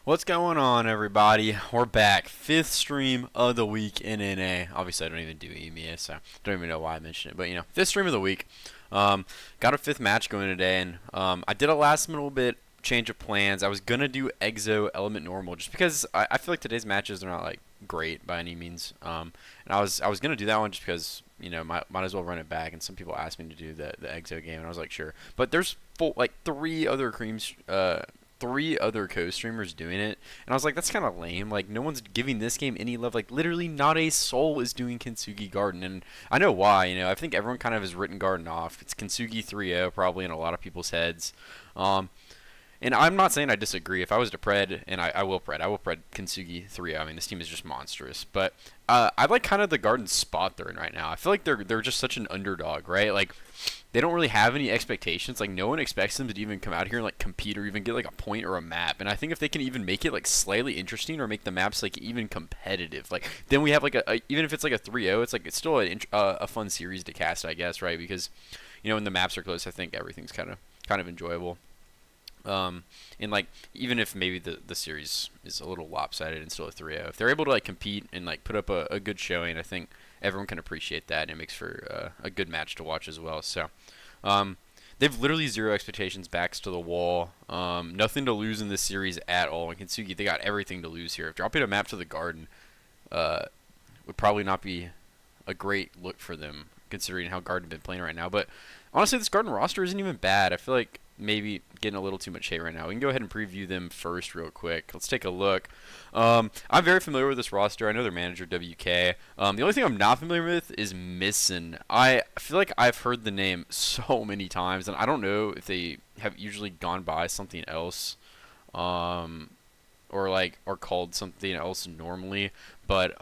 What's going on, everybody? We're back. Fifth stream of the week in NA. Obviously, I don't even do EMEA, so I don't even know why I mentioned it. But, fifth stream of the week. Got a fifth match going today, and I did a last little bit change of plans. I was going to do Exo Element Normal just because I feel like today's matches are not, like, great by any means. And I was going to do that one just because, might as well run it back. And some people asked me to do the Exo game, and I was like, sure. But there's, three other co-streamers doing it, and I was like, that's kind of lame. Like, no one's giving this game any love. Like, literally not a soul is doing Kintsugi Garden, and I know why. I think everyone kind of has written Garden off. It's Kintsugi 3-0 probably in a lot of people's heads. And I'm not saying I disagree. If I was to pred, and I will pred Kintsugi 3-0. I mean, this team is just monstrous. But I like kind of the Garden spot they're in right now. I feel like they're just such an underdog, right? Like, they don't really have any expectations. Like, no one expects them to even come out here and, like, compete or even get, like, a point or a map. And I think if they can even make it, like, slightly interesting or make the maps, like, even competitive, like, then we have, like, even if it's, like, a 3-0, it's, like, it's still a fun series to cast, I guess, right? Because, when the maps are close, I think everything's kind of enjoyable. And, like, even if maybe the series is a little lopsided and still a 3-0, if they're able to, like, compete and, like, put up a good showing, I think everyone can appreciate that, and it makes for a good match to watch as well. So, they've literally zero expectations, backs to the wall, nothing to lose in this series at all. And Kintsugi, they got everything to lose here. If dropping a map to the Garden would probably not be a great look for them, considering how Garden been playing right now. But honestly, this Garden roster isn't even bad. I feel like maybe getting a little too much hate right now. We can go ahead and preview them first real quick. Let's take a look. I'm very familiar with this roster. I know their manager, WK. The only thing I'm not familiar with is Missin. I feel like I've heard the name so many times, and I don't know if they have usually gone by something else, or like are called something else normally. But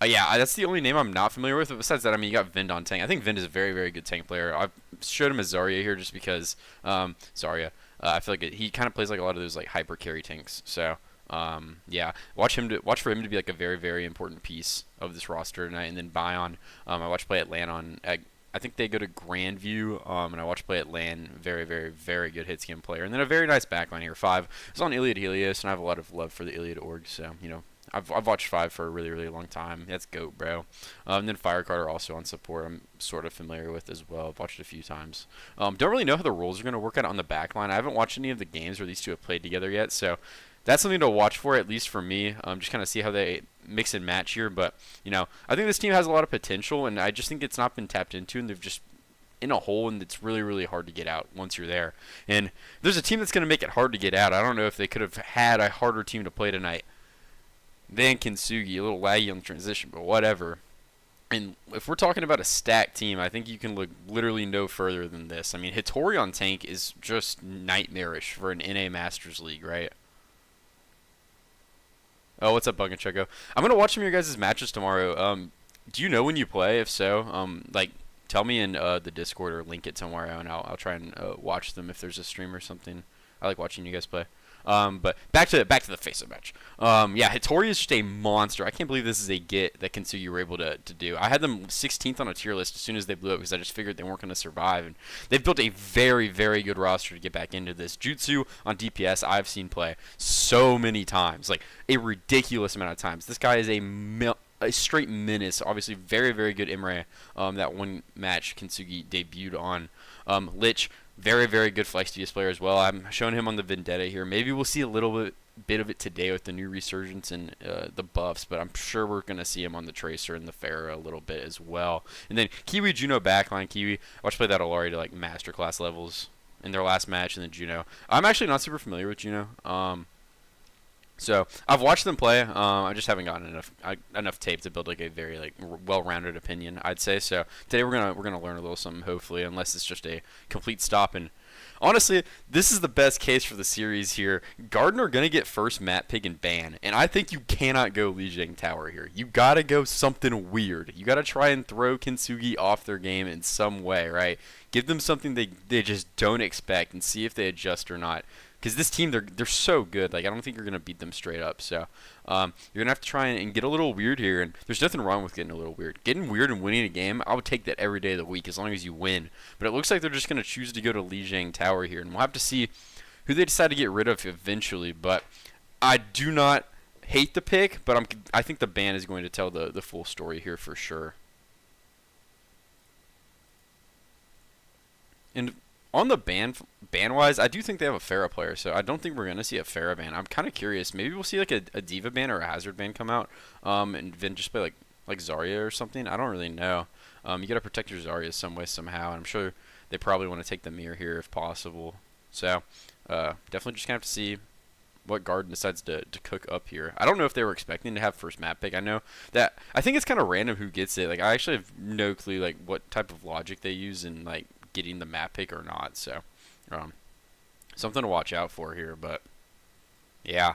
yeah, that's the only name I'm not familiar with. But besides that, I mean, you got Vind on tank. I think Vind is a very, very good tank player. I've showed him as Zarya here just because Zarya. I feel like he kind of plays like a lot of those like hyper carry tanks. So yeah, watch for him to be like a very, very important piece of this roster tonight. And then Bion, I watched play at LAN on. I think they go to Grandview, and I watched play at LAN. Very, very, very good hit scan player. And then a very nice backline here. 5 is on Iliad Helios, and I have a lot of love for the Iliad org. So I've watched 5 for a really, really long time. That's GOAT, bro. And then Firecarter also on support. I'm sort of familiar with as well. I've watched it a few times. Don't really know how the roles are going to work out on the back line. I haven't watched any of the games where these two have played together yet, so that's something to watch for, at least for me. Just kind of see how they mix and match here. But, I think this team has a lot of potential, and I just think it's not been tapped into, and they've just in a hole, and it's really, really hard to get out once you're there. And there's a team that's going to make it hard to get out. I don't know if they could have had a harder team to play tonight than Kintsugi. A little laggy on the transition, but whatever. And if we're talking about a stacked team, I think you can look literally no further than this. I mean, Hitori on tank is just nightmarish for an NA Masters League, right? Oh, what's up, Bug and Checo? I'm going to watch some of your guys' matches tomorrow. Do you know when you play? If so, like, tell me in the Discord or link it tomorrow, and I'll try and watch them if there's a stream or something. I like watching you guys play. But back to the FaceIt match. Yeah, Hitori is just a monster. I can't believe this is a get that Kintsugi were able to do. I had them 16th on a tier list as soon as they blew up because I just figured they weren't going to survive. And they've built a very, very good roster to get back into this. Jutsu on DPS I've seen play so many times, like a ridiculous amount of times. This guy is a straight menace. Obviously, very, very good Imre. That one match Kintsugi debuted on. Lich, very, very good flex DS player as well. I'm showing him on the Vendetta here. Maybe we'll see a little bit of it today with the new resurgence and the buffs, but I'm sure we're going to see him on the Tracer and the Pharah a little bit as well. And then Kiwi, Juno backline. Kiwi, I watched play that Alari to like masterclass levels in their last match, and then Juno. I'm actually not super familiar with Juno. So I've watched them play. I just haven't gotten enough tape to build like a very like well-rounded opinion, I'd say. So today we're gonna learn a little something, hopefully, unless it's just a complete stop. And honestly, this is the best case for the series here. Garden are gonna get first map pick and ban, and I think you cannot go Lijiang Tower here. You gotta go something weird. You gotta try and throw Kintsugi off their game in some way, right? Give them something they just don't expect and see if they adjust or not. Because this team, they're so good. Like, I don't think you're going to beat them straight up. So you're going to have to try and get a little weird here. And there's nothing wrong with getting a little weird. Getting weird and winning a game, I would take that every day of the week as long as you win. But it looks like they're just going to choose to go to Lijiang Tower here. And we'll have to see who they decide to get rid of eventually. But I do not hate the pick, but I think the ban is going to tell the full story here for sure. And on the ban wise, I do think they have a Pharah player, so I don't think we're gonna see a Pharah ban. I'm kind of curious. Maybe we'll see like a Diva ban or a Hazard ban come out, and then just play like Zarya or something. I don't really know. You gotta protect your Zarya some way somehow, and I'm sure they probably want to take the mirror here if possible. So definitely just gonna have to see what Garden decides to cook up here. I don't know if they were expecting to have first map pick. I think it's kind of random who gets it. Like I actually have no clue like what type of logic they use in like getting the map pick or not. So something to watch out for here. But yeah,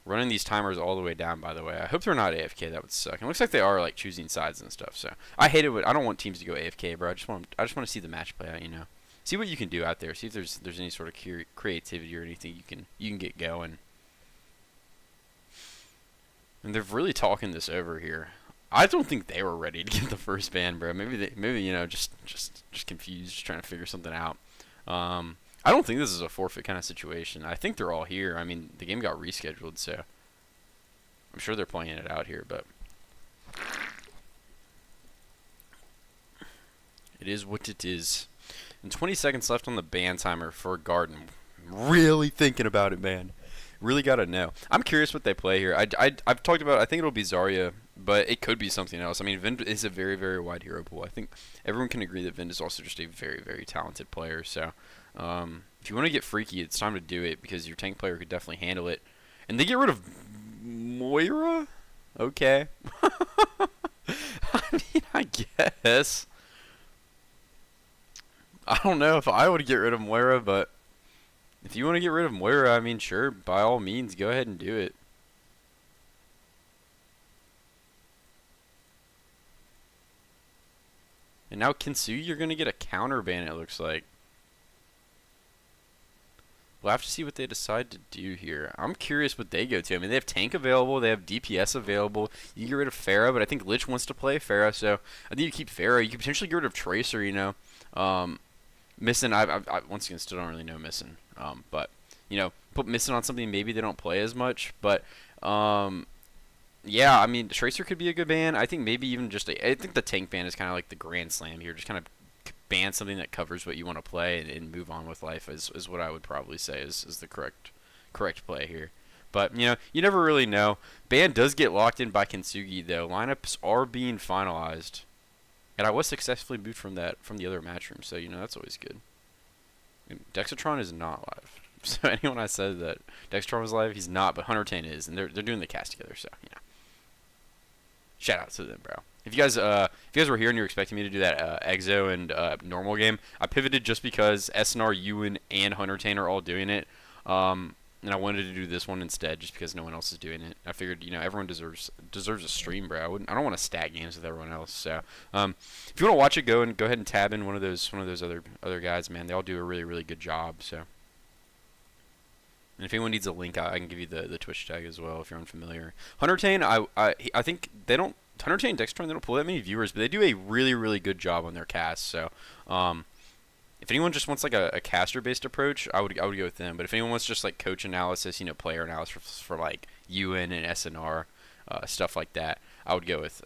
running these timers all the way down. By the way, I hope they're not AFK. That would suck. It looks like they are like choosing sides and stuff. So I hate it. I don't want teams to go AFK, bro. I just want to see the match play out. You know. See what you can do out there. See if there's any sort of creativity or anything you can get going. And they're really talking this over here. I don't think they were ready to get the first ban, bro. Maybe you know just confused, just trying to figure something out. I don't think this is a forfeit kind of situation. I think they're all here. I mean, the game got rescheduled, so I'm sure they're playing it out here, but it is what it is. And 20 seconds left on the ban timer for Garden. Really thinking about it, man. Really got to know. I'm curious what they play here. I've talked about, I think it'll be Zarya, but it could be something else. I mean, Vind is a very, very wide hero pool. I think everyone can agree that Vind is also just a very, very talented player. So if you want to get freaky, it's time to do it because your tank player could definitely handle it. And they get rid of Moira? Okay. I mean, I guess. I don't know if I would get rid of Moira, but if you want to get rid of Moira, I mean, sure, by all means, go ahead and do it. And now Kintsugi, you're going to get a counter ban, it looks like. We'll have to see what they decide to do here. I'm curious what they go to. I mean, they have tank available. They have DPS available. You can get rid of Pharah, but I think Lich wants to play Pharah, so I think you keep Pharah. You can potentially get rid of Tracer, you know. Missing, I once again still don't really know Missing, but you know, put Missing on something maybe they don't play as much, but yeah, I mean Tracer could be a good ban. I think maybe even just I think the tank ban is kind of like the grand slam here, just kind of ban something that covers what you want to play and move on with life is what I would probably say is the correct play here. But you know, you never really know. Ban does get locked in by Kintsugi though. Lineups are being finalized. And I was successfully moved from the other match room, so you know that's always good. And Dexatron is not live, so anyone I said that Dexatron was live, he's not, but Hunter Tane is, and they're doing the cast together, so you know. Shout out to them, bro. If you guys were here and you're expecting me to do that Exo and normal game, I pivoted just because SNR, Ewan, and Hunter Tane are all doing it. And I wanted to do this one instead, just because no one else is doing it. I figured, you know, everyone deserves a stream, bro. I don't want to stack games with everyone else. So, if you want to watch it, go ahead and tab in one of those other guys, man. They all do a really, really good job. So, and if anyone needs a link, I can give you the Twitch tag as well if you're unfamiliar. Hunter Tane, I think they don't. Hunter Tane and Dextron, they don't pull that many viewers, but they do a really, really good job on their cast. So, if anyone just wants like a caster-based approach, I would go with them. But if anyone wants just like coach analysis, you know, player analysis for like UN and SNR, stuff like that, I would go with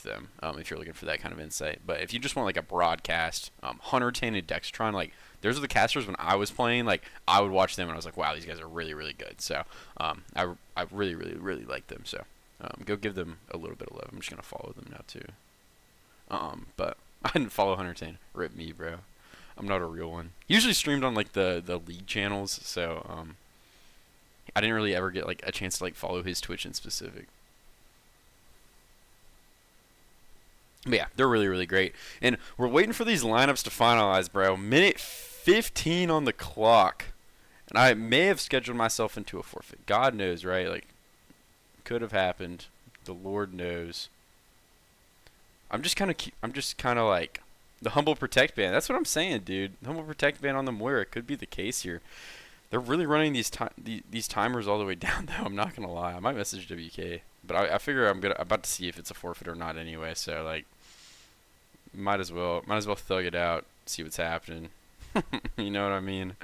them. If you're looking for that kind of insight. But if you just want like a broadcast, Hunter Tane and Dextron, like those are the casters when I was playing. Like I would watch them and I was like, wow, these guys are really, really good. So I really, really, really like them. So go give them a little bit of love. I'm just gonna follow them now too. But I didn't follow Hunter Tane. Rip me, bro. I'm not a real one. Usually streamed on like the league channels, so I didn't really ever get like a chance to like follow his Twitch in specific. But yeah, they're really, really great. And we're waiting for these lineups to finalize, bro. Minute 15 on the clock. And I may have scheduled myself into a forfeit. God knows, right? Like, could have happened. The Lord knows. I'm just kind of like the Humble Protect ban. That's what I'm saying, dude. The Humble Protect ban on the Moira could be the case here. They're really running these timers all the way down, though. I'm not gonna lie. I might message WK, but I figure I'm about to see if it's a forfeit or not anyway. So like, might as well thug it out, see what's happening. You know what I mean?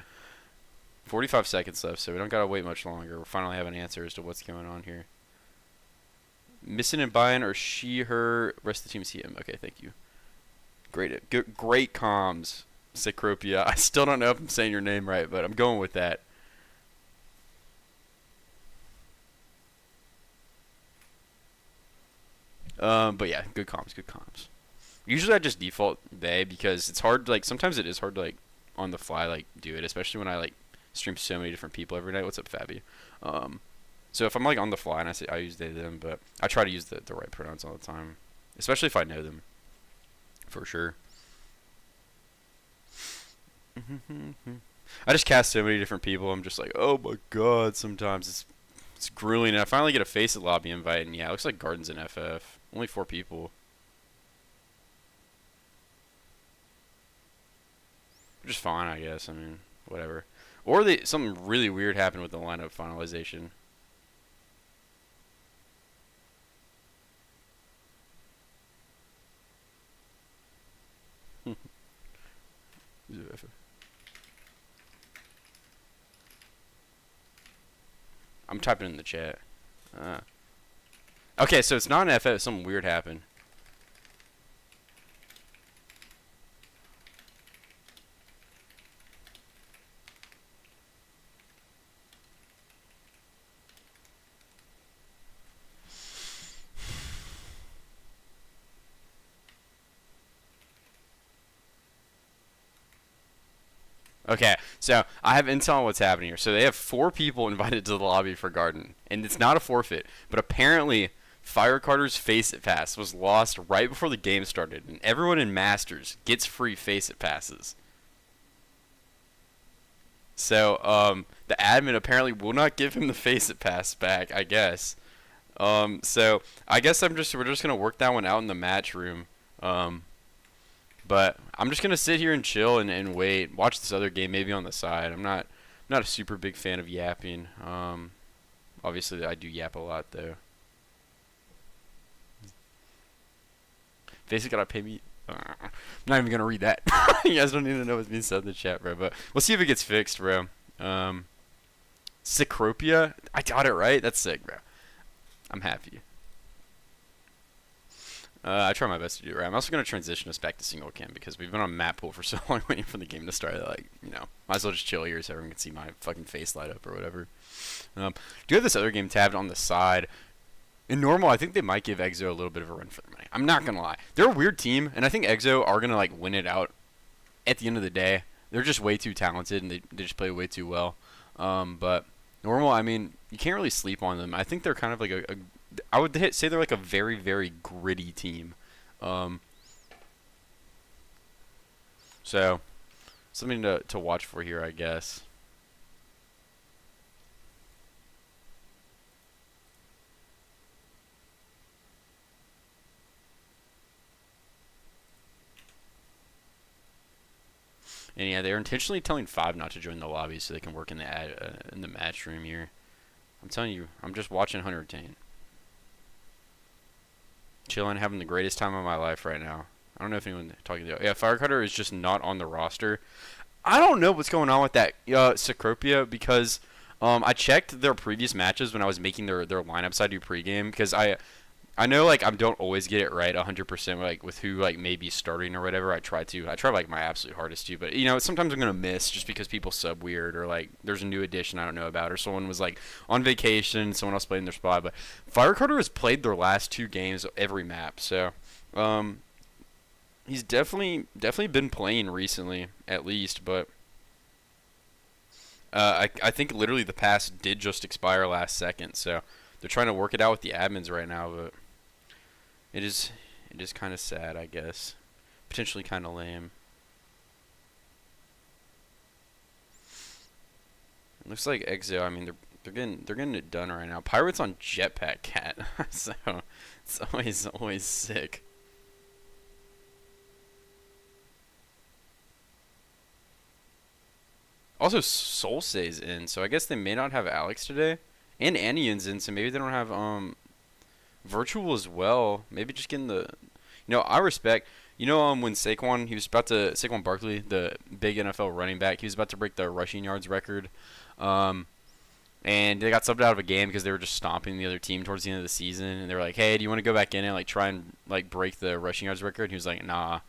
45 seconds left, so we don't gotta wait much longer. We'll finally have an answer as to what's going on here. Missing and buying or she, her, rest of the team is him. Okay, thank you. Great comms, Cicropia. I still don't know if I'm saying your name right, but I'm going with that. But yeah, good comms, good comms. Usually I just default they because it's hard. Like sometimes it is hard to like on the fly like do it, especially when I like stream so many different people every night. What's up, Fabby? So if I'm like on the fly and I use they them, but I try to use the right pronouns all the time, especially if I know them, for sure. I just cast so many different people. I'm just like, oh my god. Sometimes it's grueling. And I finally get a FaceIt lobby invite, and yeah, it looks like Garden's in FF. Only 4 people. Which is fine, I guess. I mean, whatever. Or something really weird happened with the lineup finalization. I'm typing in the chat. Okay, so it's not an FF. Something weird happened. Okay, so I have intel on what's happening here. So they have 4 people invited to the lobby for Garden, and it's not a forfeit. But apparently, Fire Carter's FaceIt pass was lost right before the game started, and everyone in Masters gets free FaceIt passes. So the admin apparently will not give him the FaceIt pass back, I guess. So I guess we're just gonna work that one out in the match room. But I'm just gonna sit here and chill and wait, watch this other game maybe on the side. I'm not a super big fan of yapping. Obviously I do yap a lot though. Basically gotta pay me. I'm not even gonna read that. You guys don't even know what's being said in the chat, bro. But we'll see if it gets fixed, bro. Cicropia, I got it right. That's sick, bro. I'm happy. I try my best to do it right. I'm also going to transition us back to single cam because we've been on map pool for so long waiting for the game to start. Like, might as well just chill here so everyone can see my fucking face light up or whatever. Do you have this other game tabbed on the side? In normal, I think they might give EXO a little bit of a run for their money. I'm not going to lie. They're a weird team, and I think EXO are going to, like, win it out at the end of the day. They're just way too talented, and they just play way too well. But normal, I mean, you can't really sleep on them. I think they're kind of like I would say they're like a very, very gritty team. So, something to watch for here, I guess. And yeah, they're intentionally telling 5 not to join the lobby so they can work in the match room here. I'm telling you, I'm just watching Hunter Tane. Chilling, having the greatest time of my life right now. I don't know if anyone's talking to you. Yeah, Firecutter is just not on the roster. I don't know what's going on with that Cicropia because I checked their previous matches when I was making their lineups I do pregame because I know like I don't always get it right 100% like with who like may be starting or whatever. I try like my absolute hardest to, but sometimes I'm gonna miss just because people sub weird or like there's a new addition I don't know about or someone was like on vacation, someone else played in their spot. But Firecutter has played their last 2 games every map, so he's definitely been playing recently at least. But I think literally the pass did just expire last second, so they're trying to work it out with the admins right now, but. It is kind of sad, I guess. Potentially kind of lame. It looks like EXO. I mean, they're getting it done right now. Pirates on Jetpack Cat, so it's always sick. Also, Solse's in, so I guess they may not have Alex today, and Anian's in, so maybe they don't have Virtual as well. Maybe just getting the I respect. When Saquon Barkley, the big NFL running back, he was about to break the rushing yards record. Um, and they got subbed out of a game because they were just stomping the other team towards the end of the season. And they were like, "Hey, do you want to go back in and like try and like break the rushing yards record?" And he was like, "Nah,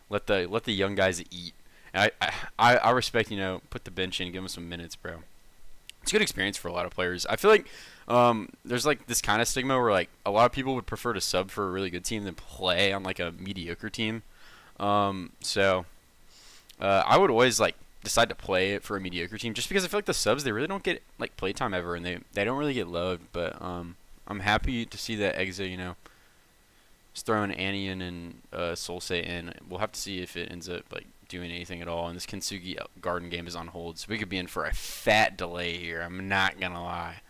let the young guys eat." And I respect, put the bench in, give them some minutes, bro. It's a good experience for a lot of players. I feel like there's like this kind of stigma where like a lot of people would prefer to sub for a really good team than play on like a mediocre team. So I would always like decide to play it for a mediocre team just because I feel like the subs, they really don't get like playtime ever, and they don't really get loved. But I'm happy to see that Exa, is throwing Anian and Solsei in. We'll have to see if it ends up like doing anything at all. And this Kintsugi Garden game is on hold, so we could be in for a fat delay here. I'm not gonna lie.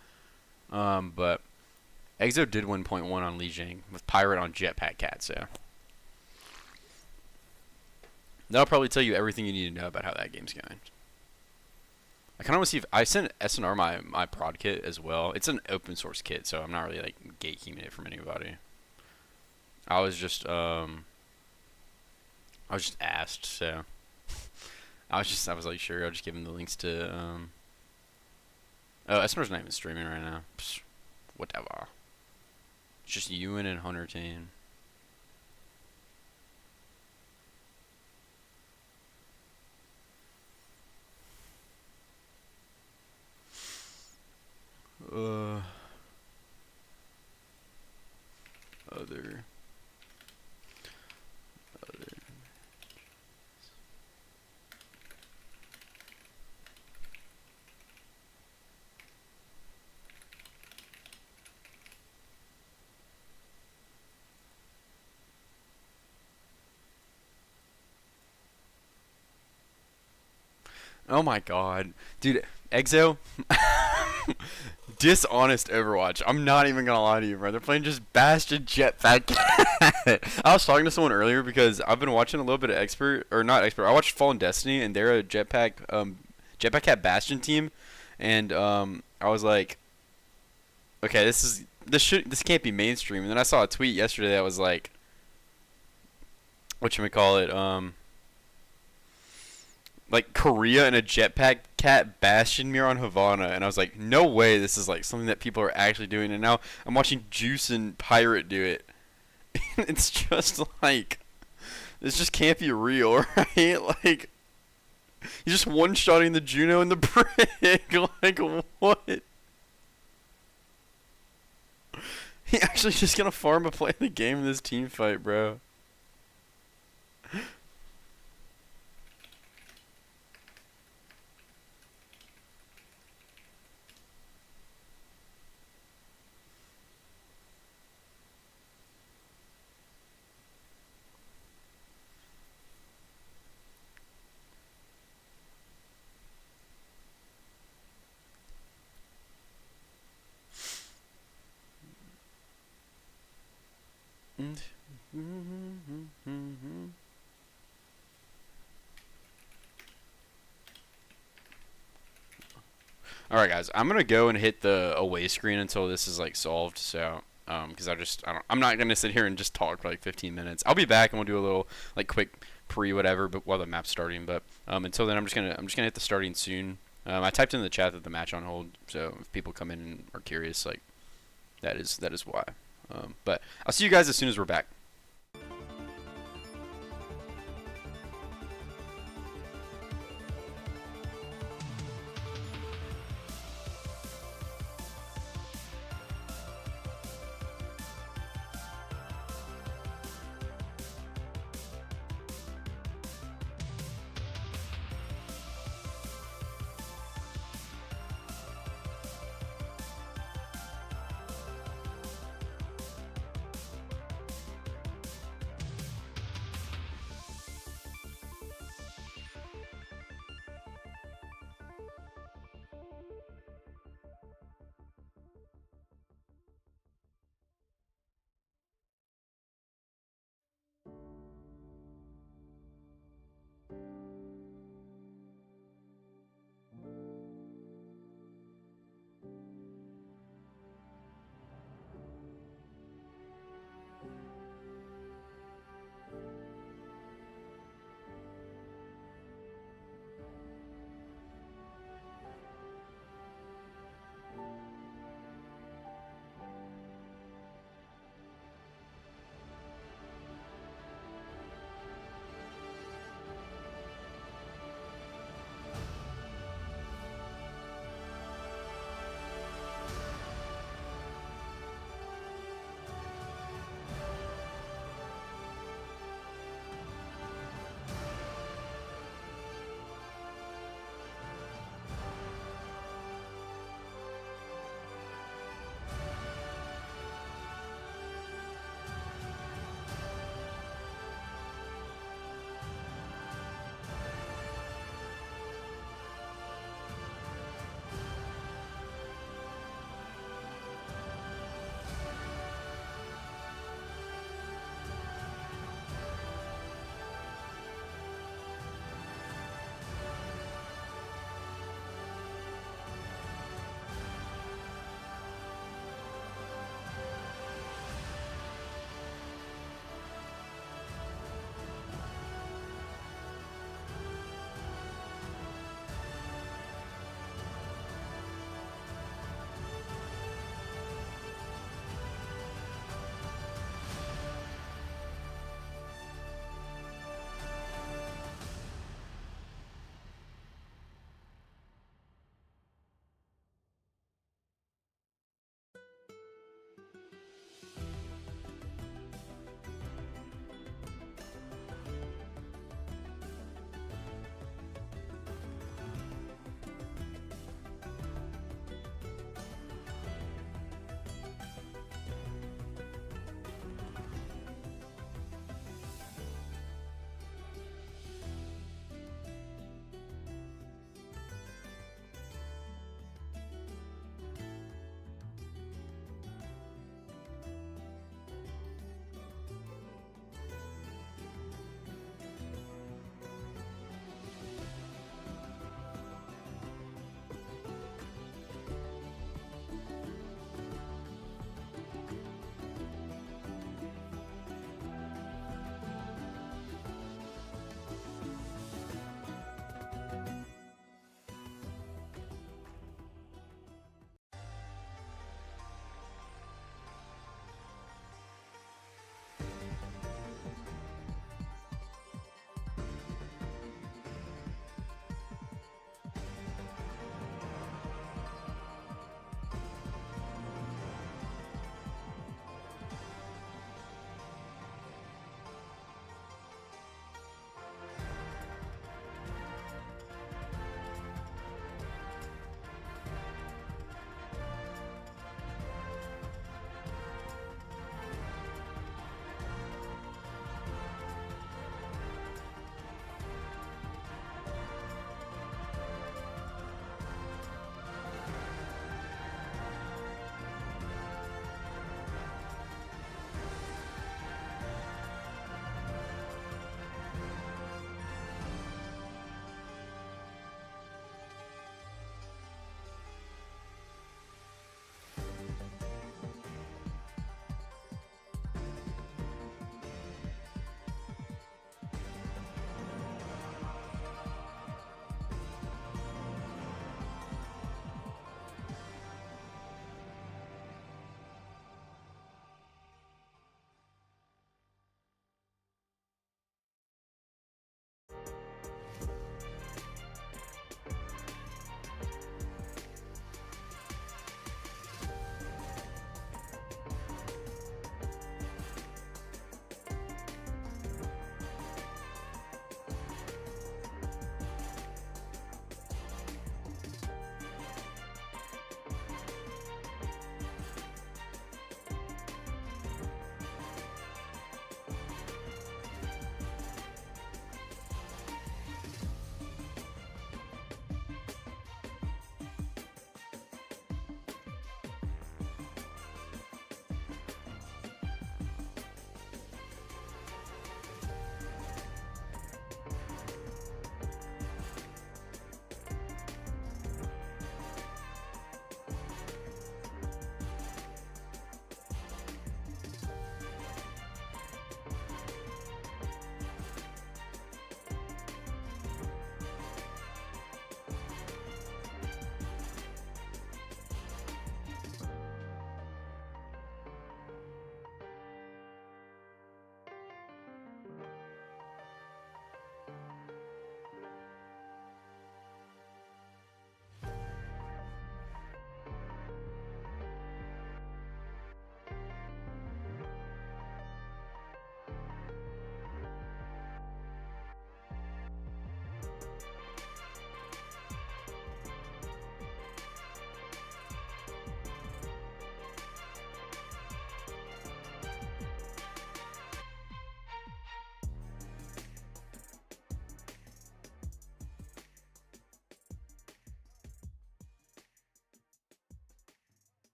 But Exo did win point 1 on Li Jing with Pirate on Jetpack Cat, so that'll probably tell you everything you need to know about how that game's going. I kind of want to see if I sent SNR my prod kit as well. It's an open source kit, so I'm not really like gatekeeping it from anybody. I was just asked, so I was like, sure, I'll just give him the links to oh, SNR's not even streaming right now. Psh, whatever. It's just Ewan and Hunter Tane. Other. Oh my god. Dude, Exo, dishonest Overwatch. I'm not even gonna lie to you, bro. They're playing just Bastion Jetpack. I was talking to someone earlier because I've been watching a little bit of I watched Fallen Destiny, and they're a Jetpack Cat Bastion team, and I was like, okay, this can't be mainstream. And then I saw a tweet yesterday that was like, whatchamacallit, like Korea and a Jetpack Cat Bastion mirror on Havana, and I was like, no way, this is like something that people are actually doing. And now I'm watching Juice and Pirate do it. It's just like, this just can't be real, right? Like, he's just one-shotting the Juno and the Brig. Like, what? He actually just gonna farm a play in the game in this team fight, bro. Alright guys, I'm gonna go and hit the away screen until this is like solved, so because I'm not gonna sit here and just talk for like 15 minutes. I'll be back and we'll do a little like quick pre whatever, but while the map's starting. But until then, I'm just gonna hit the starting soon. I typed in the chat that the match on hold, so if people come in and are curious, like that is why. But I'll see you guys as soon as we're back.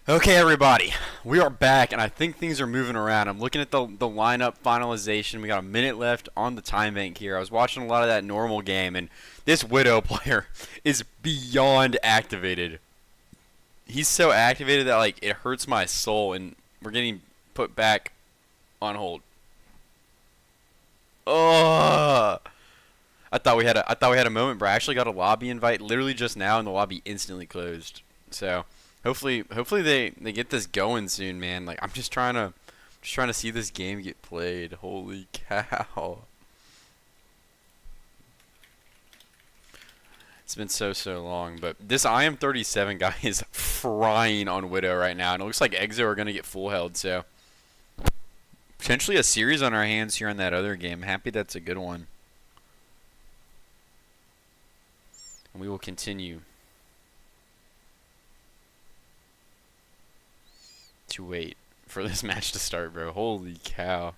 Okay, everybody, we are back, and I think things are moving around. I'm looking at the lineup finalization. We got a minute left on the time bank here. I was watching a lot of that normal game, and this Widow player is beyond activated. He's so activated that like it hurts my soul, and we're getting put back on hold. Oh, I thought we had a moment, bro. I actually got a lobby invite literally just now, and the lobby instantly closed. So hopefully they get this going soon, man. Like I'm just trying to see this game get played. Holy cow! It's been so long, but this IM37 guy is frying on Widow right now, and it looks like Exo are gonna get full held. So potentially a series on our hands here on that other game. Happy that's a good one, and we will continue to wait for this match to start, bro. Holy cow.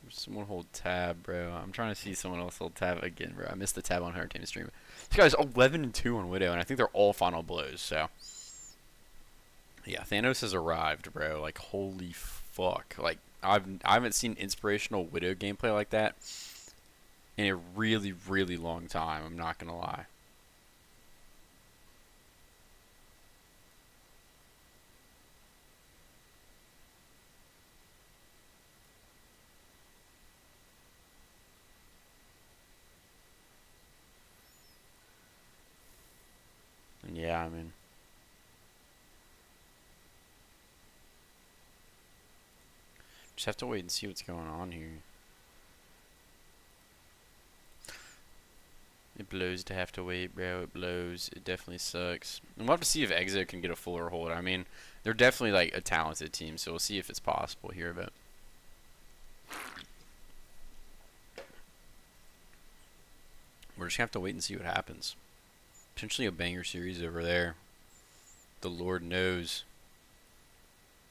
Someone hold tab, bro. I'm trying to see someone else hold tab again, bro. I missed the tab on her team stream. This guy's 11-2 on Widow, and I think they're all final blows, so. Yeah, Thanos has arrived, bro. Like, holy fuck. Like, I haven't seen inspirational Widow gameplay like that in a really long time. I'm not gonna lie. And yeah, I mean, just have to wait and see what's going on here. It blows to have to wait, bro. It blows. It definitely sucks. And we'll have to see if Exo can get a fuller hold. I mean, they're definitely like a talented team, so we'll see if it's possible here. But we're just gonna have to wait and see what happens. Potentially a banger series over there. The Lord knows.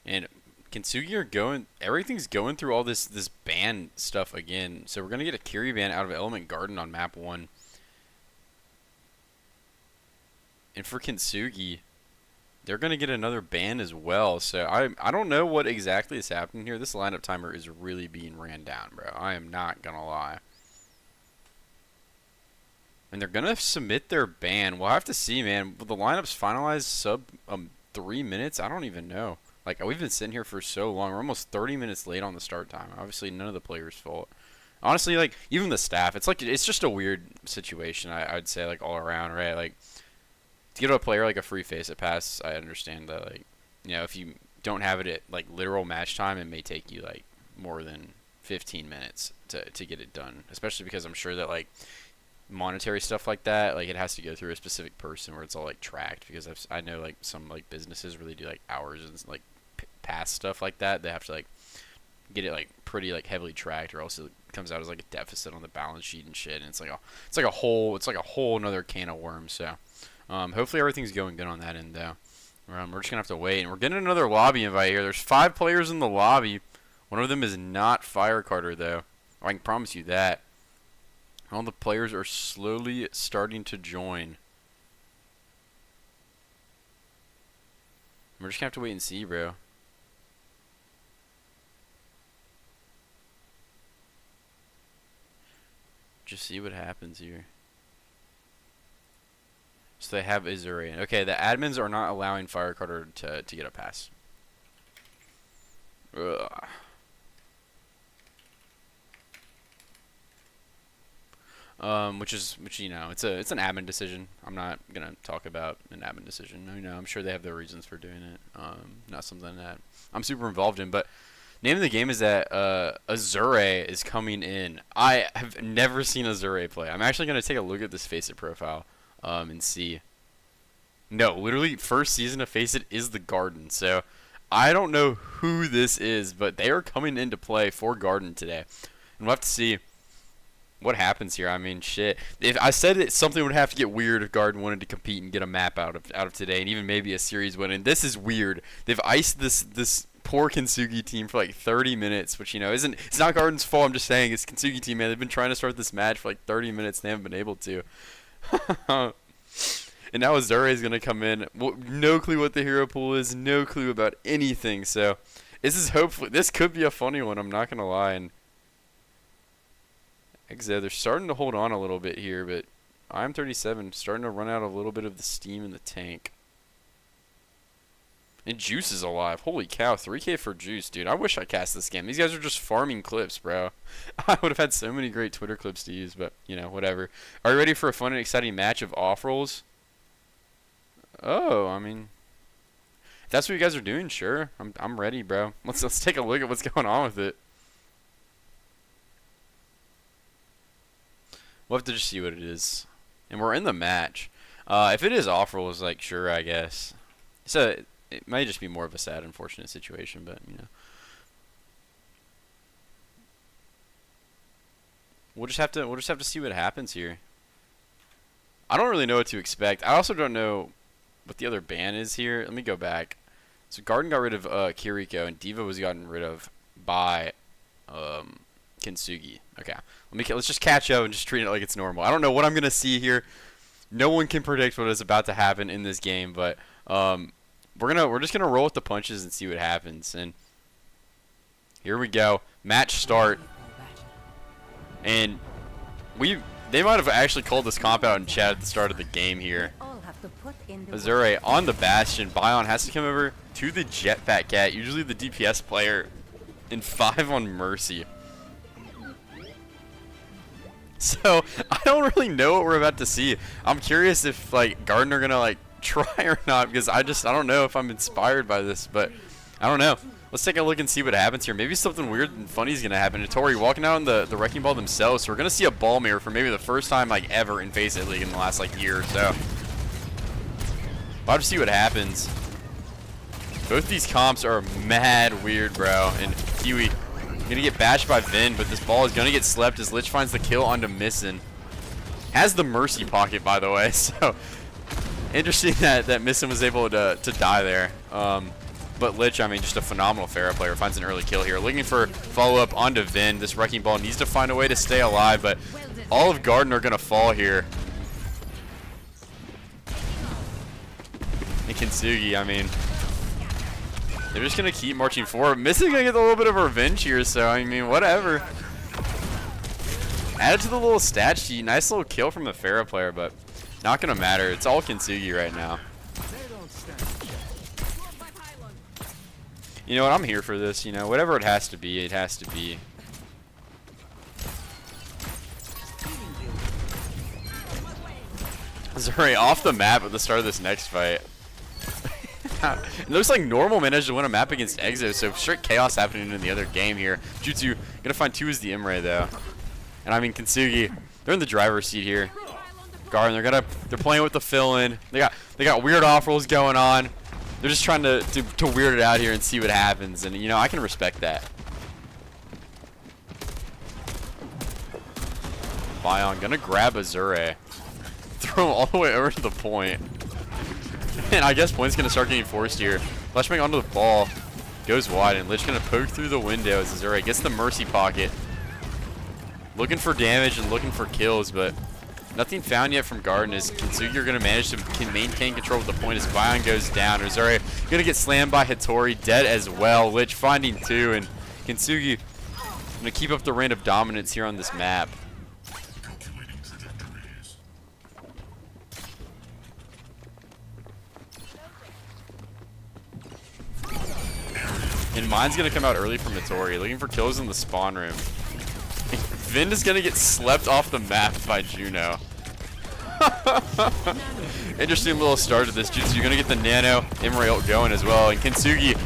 And Kintsugi are going. Everything's going through all this ban stuff again. So we're gonna get a Kiri ban out of Element Garden on map 1. And for Kintsugi, they're going to get another ban as well. So I don't know what exactly is happening here. This lineup timer is really being ran down, bro. I am not going to lie. And they're going to submit their ban. We'll have to see, man. Will the lineups finalized sub 3 minutes? I don't even know. Like, we've been sitting here for so long. We're almost 30 minutes late on the start time. Obviously, none of the players' fault. Honestly, like, even the staff, it's just a weird situation, I'd say, like, all around, right? Like, to give a player like a free FaceIt pass, I understand that, like, you know, if you don't have it at like literal match time, it may take you like more than 15 minutes to get it done. Especially because I'm sure that like monetary stuff like that, like it has to go through a specific person where it's all like tracked. Because I know like some like businesses really do like hours and like pass stuff like that. They have to like get it like pretty like heavily tracked, or else it comes out as like a deficit on the balance sheet and shit. And it's like a whole another can of worms. So. Hopefully everything's going good on that end, though. We're just going to have to wait. And we're getting another lobby invite here. There's 5 players in the lobby. One of them is not Fire Carter, though. I can promise you that. All the players are slowly starting to join. We're just going to have to wait and see, bro. Just see what happens here. So they have Azurian. Okay, the admins are not allowing Fire Carter to get a pass. Ugh. Which you know, it's an admin decision. I'm not gonna talk about an admin decision. You know, I'm sure they have their reasons for doing it. Not something that I'm super involved in. But name of the game is that Azure is coming in. I have never seen Azure play. I'm actually gonna take a look at this FaceIt profile. And see. No, literally, first season of FaceIt is the Garden. So, I don't know who this is, but they are coming into play for Garden today. And we'll have to see what happens here. I mean, shit. If I said that something would have to get weird if Garden wanted to compete and get a map out of today, and even maybe a series win. And this is weird. They've iced this poor Kintsugi team for like 30 minutes, which, you know, it's not Garden's fault. I'm just saying it's Kintsugi team, man. They've been trying to start this match for like 30 minutes. They haven't been able to. And now Azure is gonna come in. Well, no clue what the hero pool is. No clue about anything. So this could be a funny one. I'm not gonna lie. And Exo, they're starting to hold on a little bit here, but I'm 37, starting to run out a little bit of the steam in the tank. And Juice is alive. Holy cow, 3K for Juice, dude. I wish I cast this game. These guys are just farming clips, bro. I would have had so many great Twitter clips to use, but, you know, whatever. Are you ready for a fun and exciting match of off-rolls? Oh, I mean, if that's what you guys are doing, sure. I'm ready, bro. Let's take a look at what's going on with it. We'll have to just see what it is. And we're in the match. If it is off-rolls, like, sure, I guess. So it might just be more of a sad, unfortunate situation, but, you know. We'll just have to see what happens here. I don't really know what to expect. I also don't know what the other ban is here. Let me go back. So Garden got rid of Kiriko, and Diva was gotten rid of by Kintsugi. Okay, let's just catch up and just treat it like it's normal. I don't know what I'm gonna see here. No one can predict what is about to happen in this game, but we're just gonna roll with the punches and see what happens. And here we go, match start. And they might have actually called this comp out in chat at the start of the game here. Azure on the Bastion. Bion has to come over to the Jetpack Cat, usually the DPS player, and 5 on Mercy. So I don't really know what we're about to see. I'm curious if like Garden are gonna like try or not, because I don't know if I'm inspired by this, but I don't know. Let's take a look and see what happens here. Maybe something weird and funny is gonna happen. Tori walking out on the Wrecking Ball themselves, so we're gonna see a ball mirror for maybe the first time like ever in FaceIt League in the last like year or so. We'll have to see what happens. Both these comps are mad weird, bro. And Kiwi gonna get bashed by Vin, but this ball is gonna get slept as Lich finds the kill onto Missin. Has the Mercy pocket, by the way, so interesting that Missin was able to die there. But Lich, I mean, just a phenomenal Pharah player, finds an early kill here. Looking for follow-up onto Vin. This Wrecking Ball needs to find a way to stay alive, but all of Garden are gonna fall here. And Kintsugi, I mean, they're just going to keep marching forward. Missy's going to get a little bit of revenge here, so, I mean, whatever. Added to the little stat sheet. Nice little kill from the Pharah player, but not going to matter. It's all Kintsugi right now. You know what? I'm here for this. You know, whatever it has to be, it has to be. Zuri off the map at the start of this next fight. It looks like Normal managed to win a map against Exo, so straight chaos happening in the other game here. Jutsu gonna find 2 as the Imre though. And I mean Kintsugi, they're in the driver's seat here. Garden, they're playing with the fill-in. They got weird off-rolls going on. They're just trying to weird it out here and see what happens, and you know, I can respect that. Bion gonna grab Azure. Throw him all the way over to the point. And I guess point's gonna start getting forced here. Flashbang onto the ball. Goes wide, and Lich gonna poke through the window as Azure gets the Mercy pocket. Looking for damage and looking for kills, but nothing found yet from Garden as Kintsugi are gonna manage to maintain control of the point as Bion goes down. Azure gonna get slammed by Hattori, dead as well. Lich finding 2, and Kintsugi gonna keep up the reign of dominance here on this map. And mine's gonna come out early from Hattori, looking for kills in the spawn room. Vin is gonna get slept off the map by Juno. Interesting little start to this. Jutsu, you're gonna get the Nano Imre ult going as well. And Kintsugi,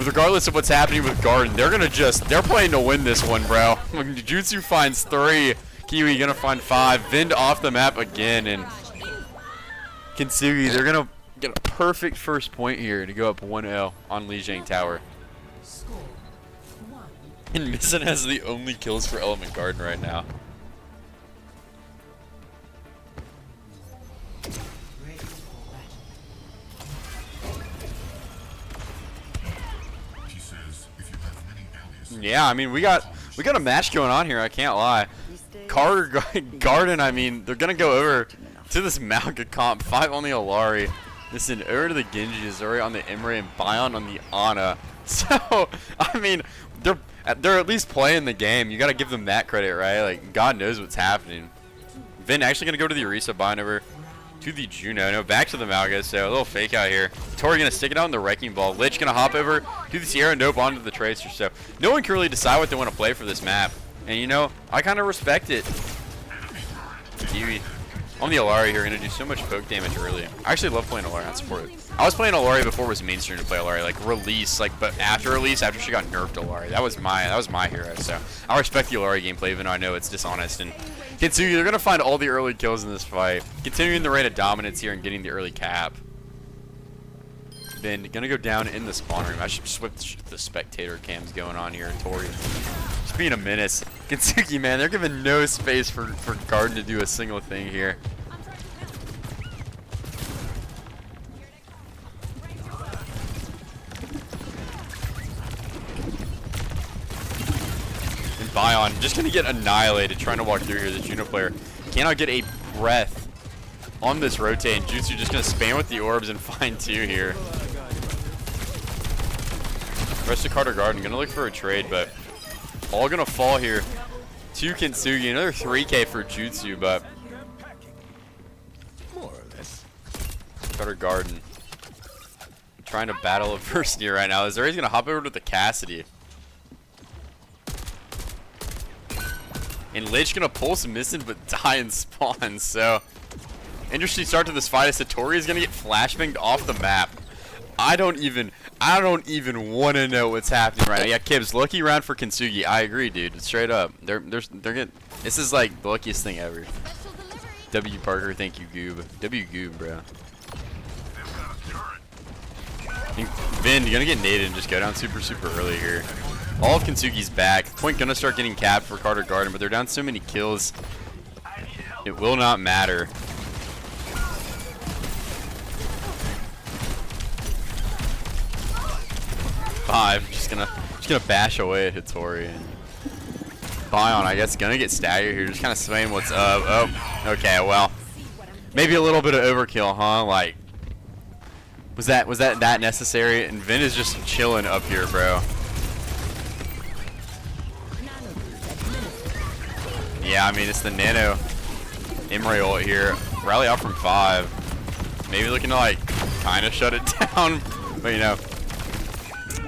regardless of what's happening with Garden, they're playing to win this one, bro. When Jutsu finds 3, Kiwi gonna find 5. Vin off the map again, and Kintsugi, they're gonna get a perfect first point here to go up 1-0 on Lijiang Tower. And Missin has the only kills for Element Garden right now. Yeah, I mean we got a match going on here. I can't lie. Garden, I mean they're gonna go over to this Malga comp. 5 on the Alari. Listen, over to the Genji, Azuri on the Emre, and Bion on the Ana. So, I mean, they're at least playing the game. You got to give them that credit, right? Like, God knows what's happening. Vin actually going to go to the Orisa, Bion over to the Juno. No, back to the Malga, so a little fake out here. Tori going to stick it out in the Wrecking Ball. Lich going to hop over to the Sierra, Nope onto the Tracer. So, no one can really decide what they want to play for this map. And, you know, I kind of respect it. Kiwi on the Alari here, going to do so much poke damage early. I actually love playing Alari on support. I was playing Alari before it was mainstream to play Alari, like release, like, but after release, after she got nerfed Alari, that was my hero. So I respect the Alari gameplay, even though I know it's dishonest. And Kintsugi, they're gonna find all the early kills in this fight, continuing the reign of dominance here and getting the early cap. Then gonna go down in the spawn room. I should switch the spectator cams going on here. Tori just being a menace. Kintsugi, man, they're giving no space for Garden to do a single thing here. And Bion just gonna get annihilated trying to walk through here. The Juno player cannot get a breath on this rotate, and Jutsu just gonna spam with the orbs and find 2 here. Rest of Carter Garden gonna look for a trade, but all gonna fall here to Kintsugi. Another 3K for Jutsu, but more or less. Carter Garden trying to battle a first year right now. Azuri's gonna hop over to the Cassidy. And Lich gonna pulse missing but die and spawn. So interesting start to this fight as Satori is gonna get flashbanged off the map. I don't even want to know what's happening right now. Yeah, Kibbs, lucky round for Kintsugi. I agree, dude. Straight up, they're getting. This is like the luckiest thing ever. W Parker, thank you, Goob. W Goob, bro. And Vin, you're gonna get naded and just go down super early here. All of Kintsugi's back. Point gonna start getting capped for Carter Garden, but they're down so many kills. It will not matter. Just gonna bash away at Hitori. And Bion, I guess, gonna get staggered here. Just kind of swaying what's up. Oh, okay. Well, maybe a little bit of overkill, huh? Like, was that necessary? And Vin is just chilling up here, bro. Yeah, I mean, it's the Nano Emre ult here. Rally out from 5. Maybe looking to, like, kind of shut it down. But, you know,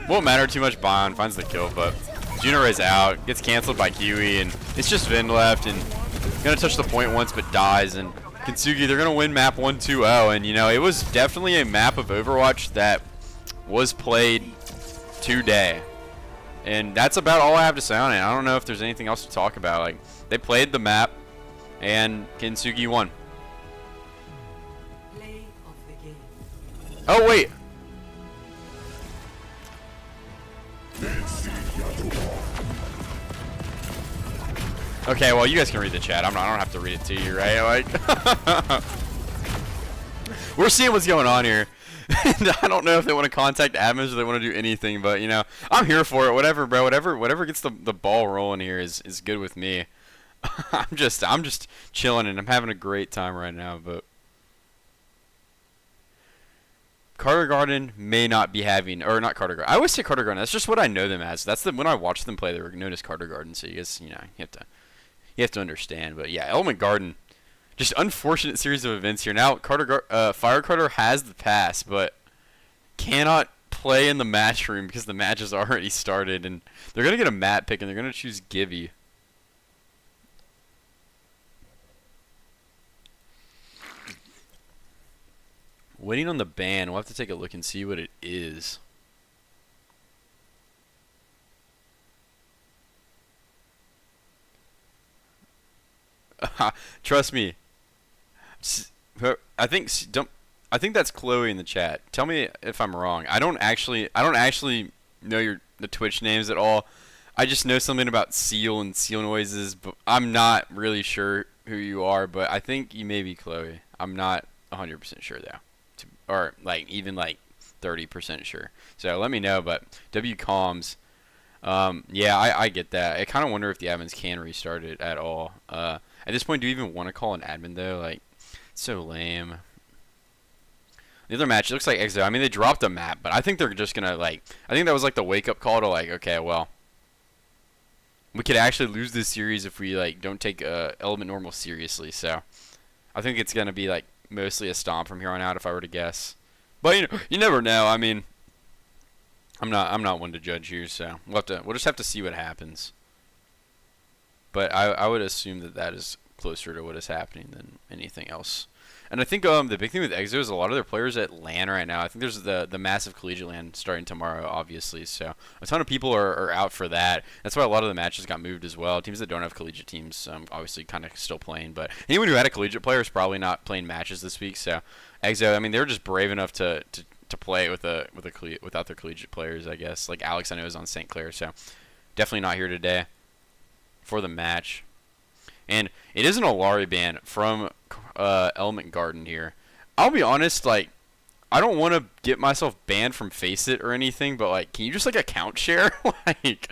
won't matter too much. Bion finds the kill, but Junaray's out. Gets canceled by Kiwi, and it's just Vin left. And gonna touch the point once, but dies. And Kintsugi, they're gonna win map 1-2-0. And, you know, it was definitely a map of Overwatch that was played today. And that's about all I have to say on it. I don't know if there's anything else to talk about. Like, they played the map, and Kintsugi won. Oh, wait. Okay, well, you guys can read the chat. I don't have to read it to you, right? Like, we're seeing what's going on here. And I don't know if they want to contact admins or they want to do anything, but, you know, I'm here for it. Whatever, bro. Whatever gets the ball rolling here is good with me. I'm just chilling and I'm having a great time right now. But Carter Garden may not be having, or not Carter Garden. I always say Carter Garden. That's just what I know them as. That's when I watch them play. They were known as Carter Garden. So you guys, you know, you have to understand. But yeah, Element Garden. Just unfortunate series of events here. Now, Fire Carter has the pass, but cannot play in the match room because the match has already started. And they're going to get a map pick, and they're going to choose Gibby. Waiting on the ban. We'll have to take a look and see what it is. Trust me. I think that's Chloe in the chat. Tell me if I'm wrong. I don't actually know the Twitch names at all. I just know something about seal and seal noises, but I'm not really sure who you are. But I think you may be Chloe. I'm not 100% sure though, or like even like 30% sure. So let me know. But WComs, yeah, I get that. I kind of wonder if the admins can restart it at all. At this point, do you even want to call an admin though? Like, So lame. The other match, it looks like Exo. I mean, they dropped a map, but I think they're just gonna like. I think that was like the wake up call to like, okay, well, we could actually lose this series if we like don't take Element Normal seriously. So I think it's gonna be like mostly a stomp from here on out, if I were to guess. But you never know. I mean, I'm not one to judge here, so we'll just have to see what happens. But I would assume that that is closer to what is happening than anything else. And I think the big thing with EXO is a lot of their players at LAN right now. I think there's the massive collegiate LAN starting tomorrow, obviously. So a ton of people are out for that. That's why a lot of the matches got moved as well. Teams that don't have collegiate teams, obviously, kind of still playing. But anyone who had a collegiate player is probably not playing matches this week. So EXO, I mean, they were just brave enough to play without their collegiate players, I guess. Like Alex, I know, is on St. Clair, so definitely not here today for the match. And it is an Olari ban from Element Garden here. I'll be honest, like, I don't want to get myself banned from FaceIt or anything, but, like, can you just, like, account share? Like,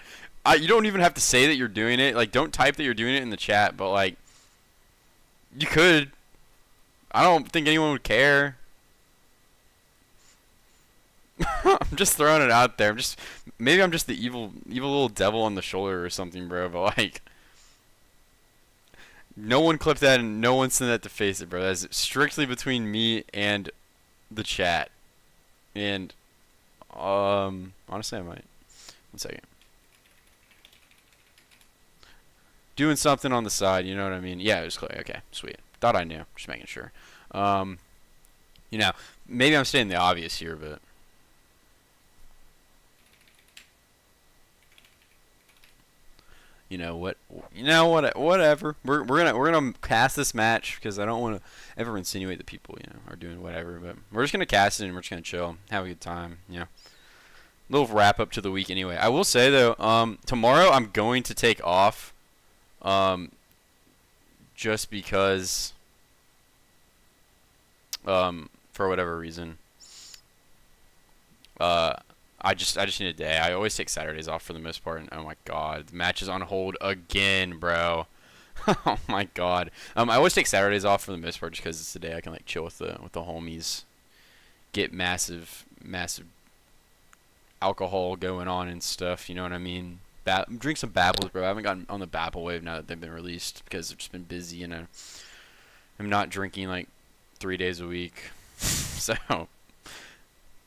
you don't even have to say that you're doing it. Like, don't type that you're doing it in the chat, but, like, you could. I don't think anyone would care. I'm just throwing it out there. Maybe I'm just the evil little devil on the shoulder or something, bro, but, like, no one clipped that and no one sent that to FaceIt, bro. That's strictly between me and the chat. And honestly, I might. 1 second. Doing something on the side, you know what I mean? Yeah, it was clear. Okay, sweet. Thought I knew. Just making sure. Maybe I'm stating the obvious here, but whatever. We're gonna cast this match because I don't want to ever insinuate that people are doing whatever. But we're just gonna cast it and we're just gonna chill, have a good time. Little wrap up to the week anyway. I will say though, tomorrow I'm going to take off, just because, for whatever reason. I just need a day. I always take Saturdays off for the most part, and oh my god, the match is on hold again, bro. Oh my god. I always take Saturdays off for the most part just because it's the day I can like chill with the homies, get massive alcohol going on and stuff. You know what I mean? Drink some Babbles, bro. I haven't gotten on the Babble wave now that they've been released because I've just been busy and I'm not drinking like 3 days a week, so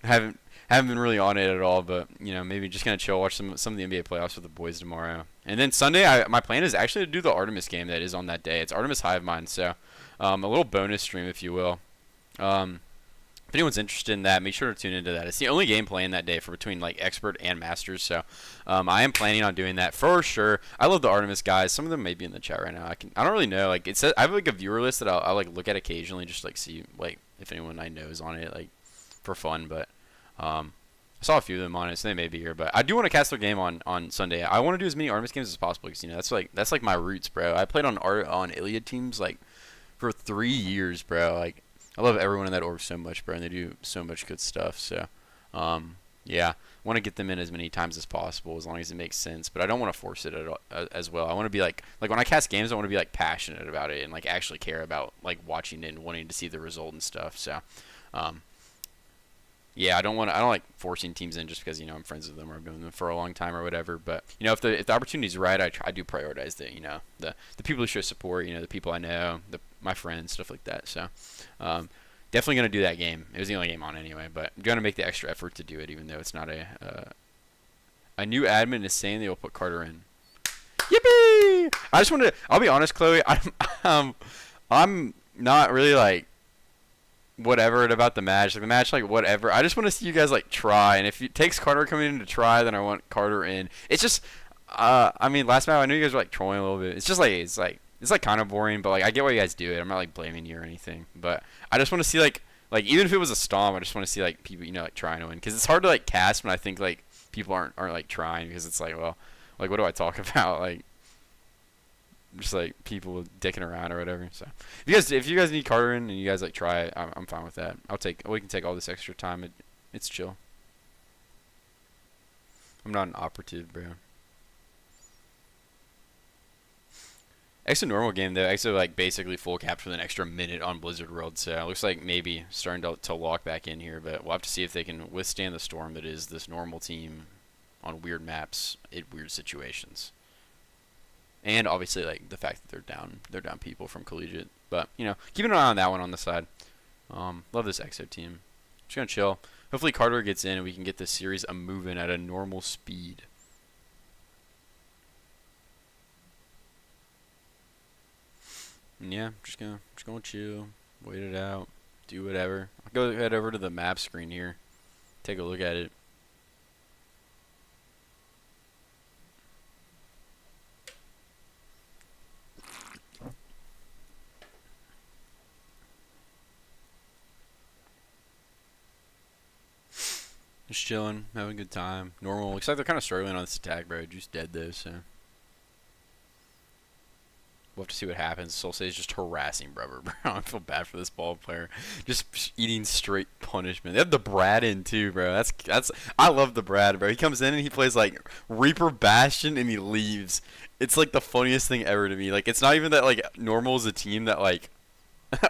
I haven't been really on it at all, but maybe just gonna chill, watch some of the NBA playoffs with the boys tomorrow, and then Sunday. My plan is actually to do the Artemis game that is on that day. It's Artemis Hive Mind, so a little bonus stream, if you will. If anyone's interested in that, make sure to tune into that. It's the only game playing that day for between like Expert and Masters, so I am planning on doing that for sure. I love the Artemis guys. Some of them may be in the chat right now. I don't really know. Like it says, I have like a viewer list that I'll like look at occasionally, just like see like if anyone I know is on it, like for fun, but. I saw a few of them on it, so they may be here. But I do want to cast their game on Sunday. I want to do as many Artemis games as possible because that's like my roots, bro. I played on Iliad teams like for 3 years, bro. Like I love everyone in that org so much, bro, and they do so much good stuff. So, yeah, I want to get them in as many times as possible as long as it makes sense. But I don't want to force it at all, as well. I want to be like when I cast games, I want to be like passionate about it and like actually care about like watching it and wanting to see the result and stuff. So, yeah, I don't like forcing teams in just because I'm friends with them or I've known them for a long time or whatever. But if the opportunity's right, I do prioritize the people who show support. The people I know, my friends, stuff like that. So definitely gonna do that game. It was the only game on anyway, but I'm gonna make the extra effort to do it, even though it's not a new admin is saying they will put Carter in. Yippee! I'll be honest, Chloe. I'm not really like whatever about the match. Like the match, like whatever. I just want to see you guys like try, and if it takes Carter coming in to try, then I want Carter in. It's just, I mean, last match I knew you guys were like trolling a little bit. It's just like it's like kind of boring, but like I get why you guys do it. I'm not like blaming you or anything, but I just want to see like even if it was a stomp, I just want to see like people like trying to win, because it's hard to like cast when I think like people aren't like trying, because it's like, well, like what do I talk about, like just like people dicking around or whatever. So if you guys need Carter in and you guys like try it, I'm fine with that. We can take all this extra time. It's chill. I'm not an operative, bro. Exo normal game though. Exo like basically full capped with an extra minute on Blizzard World, so it looks like maybe starting to lock back in here. But we'll have to see if they can withstand the storm that is this normal team on weird maps in weird situations. And obviously like the fact that they're down people from collegiate. But you know, keeping an eye on that one on the side. Love this Exo team. Just gonna chill. Hopefully Carter gets in and we can get this series a moving at a normal speed. And yeah, just gonna chill, wait it out, do whatever. I'll go head over to the map screen here, take a look at it. Just chilling, having a good time. Normal. Looks like they're kind of struggling on this attack, bro. Just dead though, so we'll have to see what happens. Solsei is just harassing Brother, bro. I feel bad for this ball player. Just eating straight punishment. They have the Brad in too, bro. That's I love the Brad, bro. He comes in and he plays like Reaper Bastion and he leaves. It's like the funniest thing ever to me. Like it's not even that like Normal is a team that like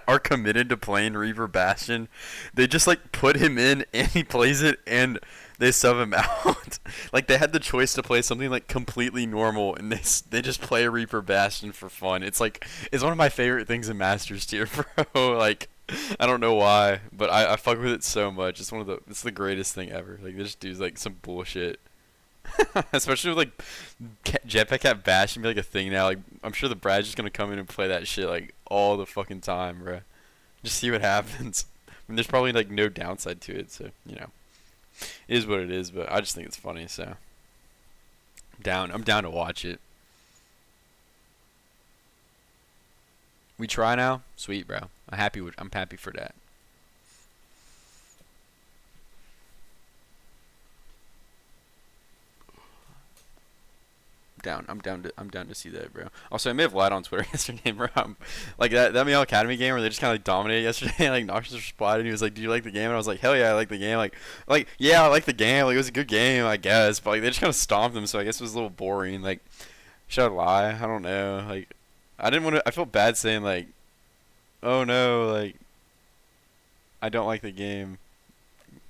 are committed to playing Reaper Bastion. They just like put him in and he plays it and they sub him out. Like they had the choice to play something like completely normal and they just play a Reaper Bastion for fun. It's like it's one of my favorite things in Masters tier, bro. Like I don't know why, but I fuck with it so much. It's the greatest thing ever. Like this dude's like some bullshit. Especially with like Jetpack Cat Bash and be like a thing now. Like I'm sure the Brad's just gonna come in and play that shit like all the fucking time, bro. Just see what happens. I mean, there's probably like no downside to it, so you know, it is what it is. But I just think it's funny, so I'm down to watch it. We try now, sweet, bro. I'm happy for that. I'm down to see that, bro. Also, I may have lied on Twitter yesterday, bro. Like that Meow Academy game where they just kind of like dominated yesterday. Like Noxious responded, and he was like, "Do you like the game?" And I was like, "Hell yeah, I like the game." Like yeah, I like the game. Like it was a good game, I guess. But like they just kind of stomped them, so I guess it was a little boring. Like, should I lie? I don't know. Like, I didn't want to. I felt bad saying like, "Oh no," like I don't like the game.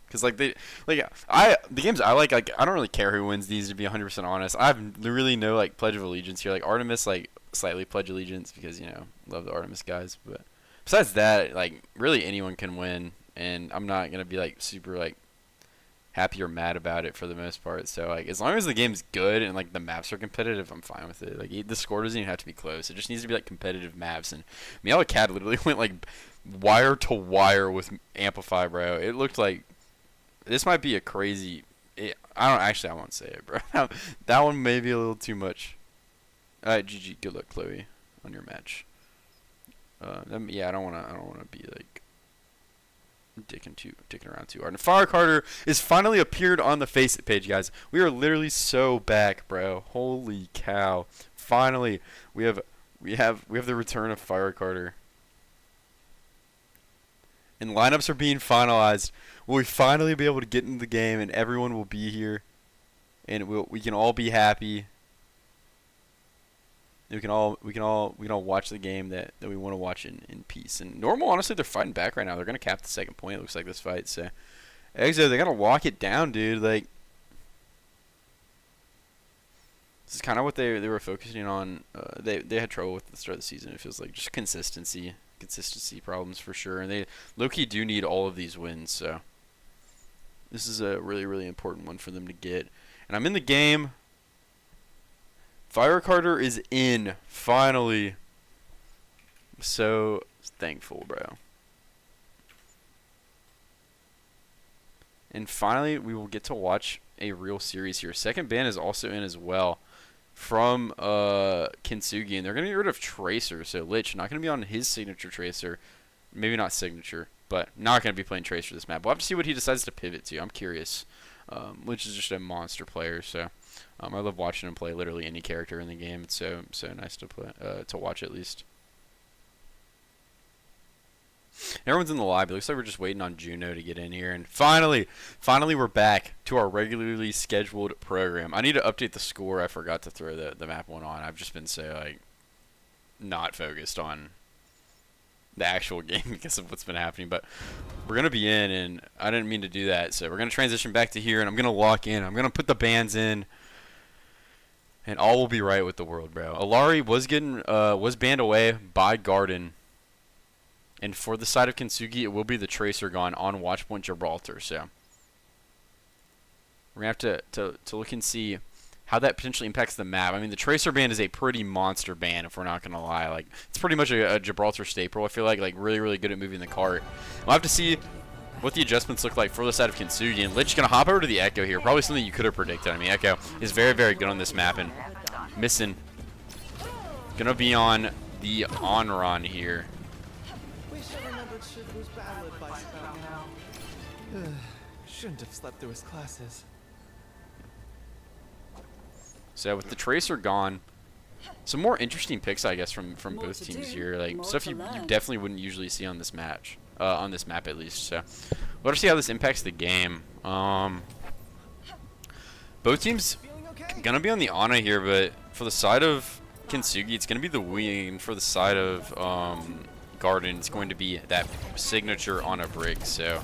Cause like the games I like I don't really care who wins these, to be 100% honest. I have really no like pledge of allegiance here. Like Artemis like slightly pledge allegiance because you know love the Artemis guys, but besides that like really anyone can win, and I'm not gonna be like super like happy or mad about it for the most part. So like as long as the game's good and like the maps are competitive, I'm fine with it. Like the score doesn't even have to be close. It just needs to be like competitive maps. And Meow Cat literally went like wire to wire with Amplify, bro. It looked like. This might be a crazy. I won't say it, bro. That one may be a little too much. Alright, GG. Good luck, Chloe, on your match. Yeah, I don't wanna be like dicking around too hard. And Fire Carter is finally appeared on the FaceIt page, guys. We are literally so back, bro. Holy cow! Finally, we have the return of Fire Carter. And lineups are being finalized. Will we finally be able to get into the game and everyone will be here and we can all be happy. We can all watch the game that we want to watch in peace. And Normal, honestly, they're fighting back right now. They're gonna cap the second point, it looks like, this fight. So Exo, they gotta lock it down, dude. Like this is kind of what they were focusing on. They had trouble with at the start of the season. It feels like just consistency problems for sure, and they low-key do need all of these wins, so this is a really, really important one for them to get. And I'm in the game. Fire Carter is in, finally. So thankful, bro. And finally, we will get to watch a real series here. Second ban is also in as well from Kintsugi, and they're going to get rid of Tracer, so Lich not going to be on his signature Tracer, maybe not signature, but not going to be playing Tracer this map. We'll have to see what he decides to pivot to. I'm curious. Lich is just a monster player, so I love watching him play literally any character in the game. It's so nice to play, to watch at least. Everyone's in the lobby. Looks like we're just waiting on Juno to get in here. And finally we're back to our regularly scheduled program. I need to update the score. I forgot to throw the map one on. I've just been so, like, not focused on the actual game because of what's been happening. But we're going to be in, and I didn't mean to do that. So we're going to transition back to here, and I'm going to lock in. I'm going to put the bans in, and all will be right with the world, bro. Alari was banned away by Garden. And for the side of Kintsugi, it will be the Tracer gone on Watchpoint Gibraltar. So we're going to have to look and see how that potentially impacts the map. I mean, the Tracer ban is a pretty monster ban, if we're not going to lie. Like, it's pretty much a Gibraltar staple. I feel like really, really good at moving the cart. We'll have to see what the adjustments look like for the side of Kintsugi. And Lich going to hop over to the Echo here. Probably something you could have predicted. I mean, Echo is very, very good on this map. And Missing going to be on the Onron here. Shouldn't have slept through his classes. So with the Tracer gone, some more interesting picks, I guess, from both teams here. Like stuff you definitely wouldn't usually see on this match, on this map at least. So we'll have to see how this impacts the game. Both teams gonna be on the Ana here, but for the side of Kintsugi, it's gonna be the wing. For the side of Garden, it's going to be that signature on a brick. So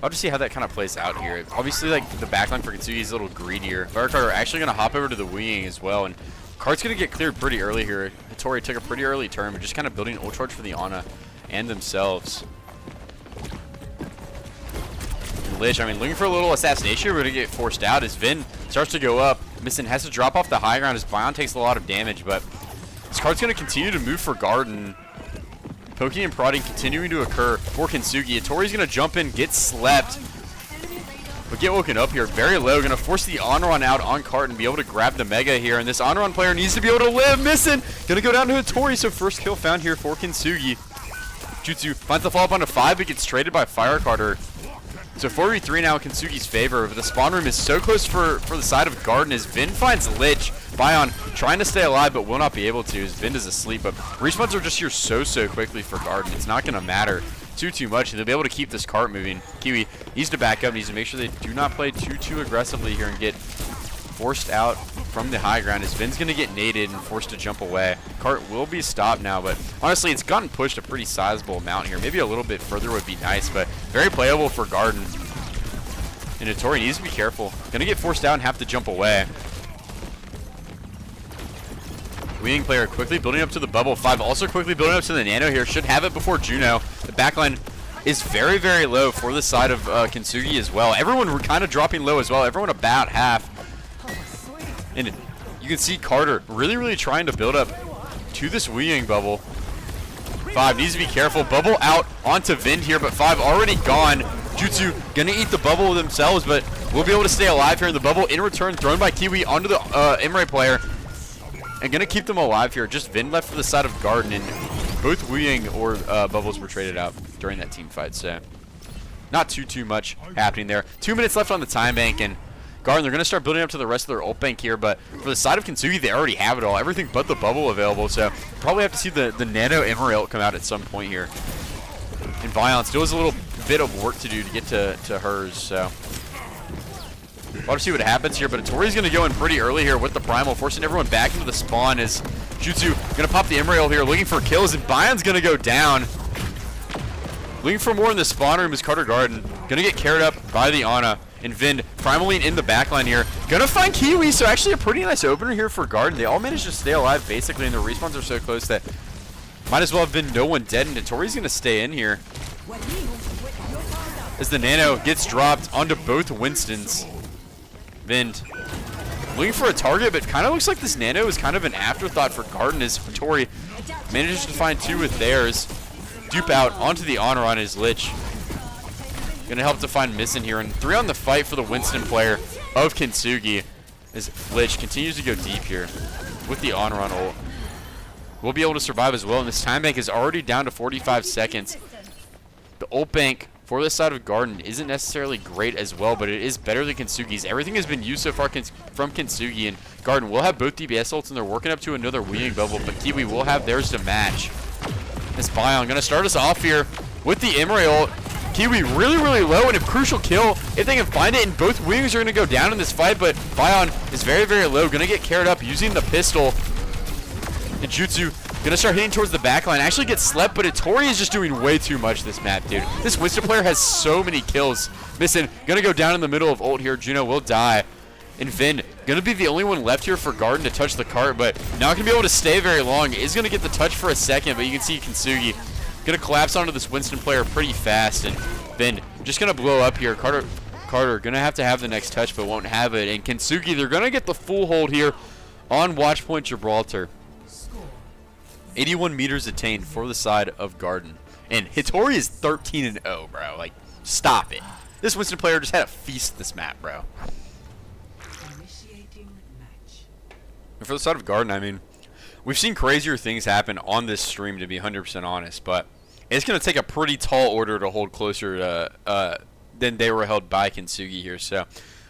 I'll just see how that kind of plays out here. Obviously, like, the backline for Kintsugi is a little greedier. Firecard are actually going to hop over to the wing as well, and Cart's going to get cleared pretty early here. Hattori took a pretty early turn, but just kind of building ult charge for the Ana and themselves. And Lich, I mean, looking for a little assassination, we're going to get forced out as Vin starts to go up. Missing has to drop off the high ground as Bion takes a lot of damage, but this Cart's going to continue to move for Garden. Poking and prodding continuing to occur for Kintsugi. Hattori's going to jump in, get slept, but get woken up here. Very low. Going to force the Onron out on Cart and be able to grab the Mega here. And this Onron player needs to be able to live. Missing. Going to go down to Hattori. So first kill found here for Kintsugi. Jutsu finds the follow-up onto 5, but gets traded by Firecarter. So 4v3 now in Kintsugi's favor. But the spawn room is so close for the side of Garden as Vin finds Lich. Bion trying to stay alive, but will not be able to as Vin is asleep. But respawns are just here so quickly for Garden. It's not going to matter too much. They'll be able to keep this cart moving. Kiwi needs to back up, needs to make sure they do not play too aggressively here and get forced out from the high ground as Vin's going to get naded and forced to jump away. Cart will be stopped now, but honestly, it's gotten pushed a pretty sizable amount here. Maybe a little bit further would be nice, but very playable for Garden. And Hattori needs to be careful. Going to get forced out and have to jump away. Wing player quickly building up to the bubble. 5 also quickly building up to the Nano here. Should have it before Juno. The backline is very low for the side of Kintsugi as well. Everyone kind of dropping low as well. Everyone about half. And you can see Carter really trying to build up to this Wing bubble. 5 needs to be careful. Bubble out onto Vind here, but 5 already gone. Jutsu gonna eat the bubble themselves, but we'll be able to stay alive here in the bubble. In return, thrown by Kiwi onto the Imre player. And gonna keep them alive here. Just Vin left for the side of Garden, and both Wing or bubbles were traded out during that team fight. So not too much happening there. 2 minutes left on the time bank, and Garden, they're gonna start building up to the rest of their ult bank here. But for the side of Kintsugi, they already have it all, everything but the bubble available. So probably have to see the Nano Imre ult come out at some point here. And Vion still has a little bit of work to do to get to hers. So we'll have to see what happens here, but Hattori's going to go in pretty early here with the Primal, forcing everyone back into the spawn as Jutsu going to pop the Emerald here, looking for kills, and Bion's going to go down. Looking for more in the spawn room is Carter Garden. Going to get carried up by the Ana, and Vind primaling in the backline here. Going to find Kiwi, so actually a pretty nice opener here for Garden. They all managed to stay alive, basically, and the respawns are so close that might as well have been no one dead, and Hattori's going to stay in here as the Nano gets dropped onto both Winstons. Vind looking for a target, but kind of looks like this Nano is kind of an afterthought for Garden as Hattori manages to find 2 with theirs. Dupe out onto the honor on his Lich. Gonna help to find Missing here, and 3 on the fight for the Winston player of Kintsugi as Lich continues to go deep here with the honor on ult. We'll be able to survive as well, and this time bank is already down to 45 seconds. The ult bank for this side of Garden isn't necessarily great as well, but it is better than Kintsugi's. Everything has been used so far from Kintsugi, and Garden will have both DBS ults, and they're working up to another Wing bubble, but Kiwi will have theirs to match. This Bion going to start us off here with the Imre ult. Kiwi really low, and a crucial kill if they can find it, and both Wings are going to go down in this fight, but Bion is very low, going to get carried up using the pistol. And Jutsu gonna start hitting towards the back line. Actually gets slept, but Ittori is just doing way too much this map, dude. This Winston player has so many kills. Missing. Gonna go down in the middle of ult here. Juno will die. And Vin gonna be the only one left here for Garden to touch the cart, but not gonna be able to stay very long. Is gonna get the touch for a second, but you can see Kintsugi gonna collapse onto this Winston player pretty fast, and Vin just gonna blow up here. Carter gonna have to have the next touch, but won't have it. And Kintsugi, they're gonna get the full hold here on Watchpoint Gibraltar. 81 meters attained for the side of Garden. And Hittori is 13-0, bro. Like, stop it. This Winston player just had a feast this map, bro. And for the side of Garden, I mean, we've seen crazier things happen on this stream, to be 100% honest, but it's going to take a pretty tall order to hold closer to, than they were held by Kintsugi here. So,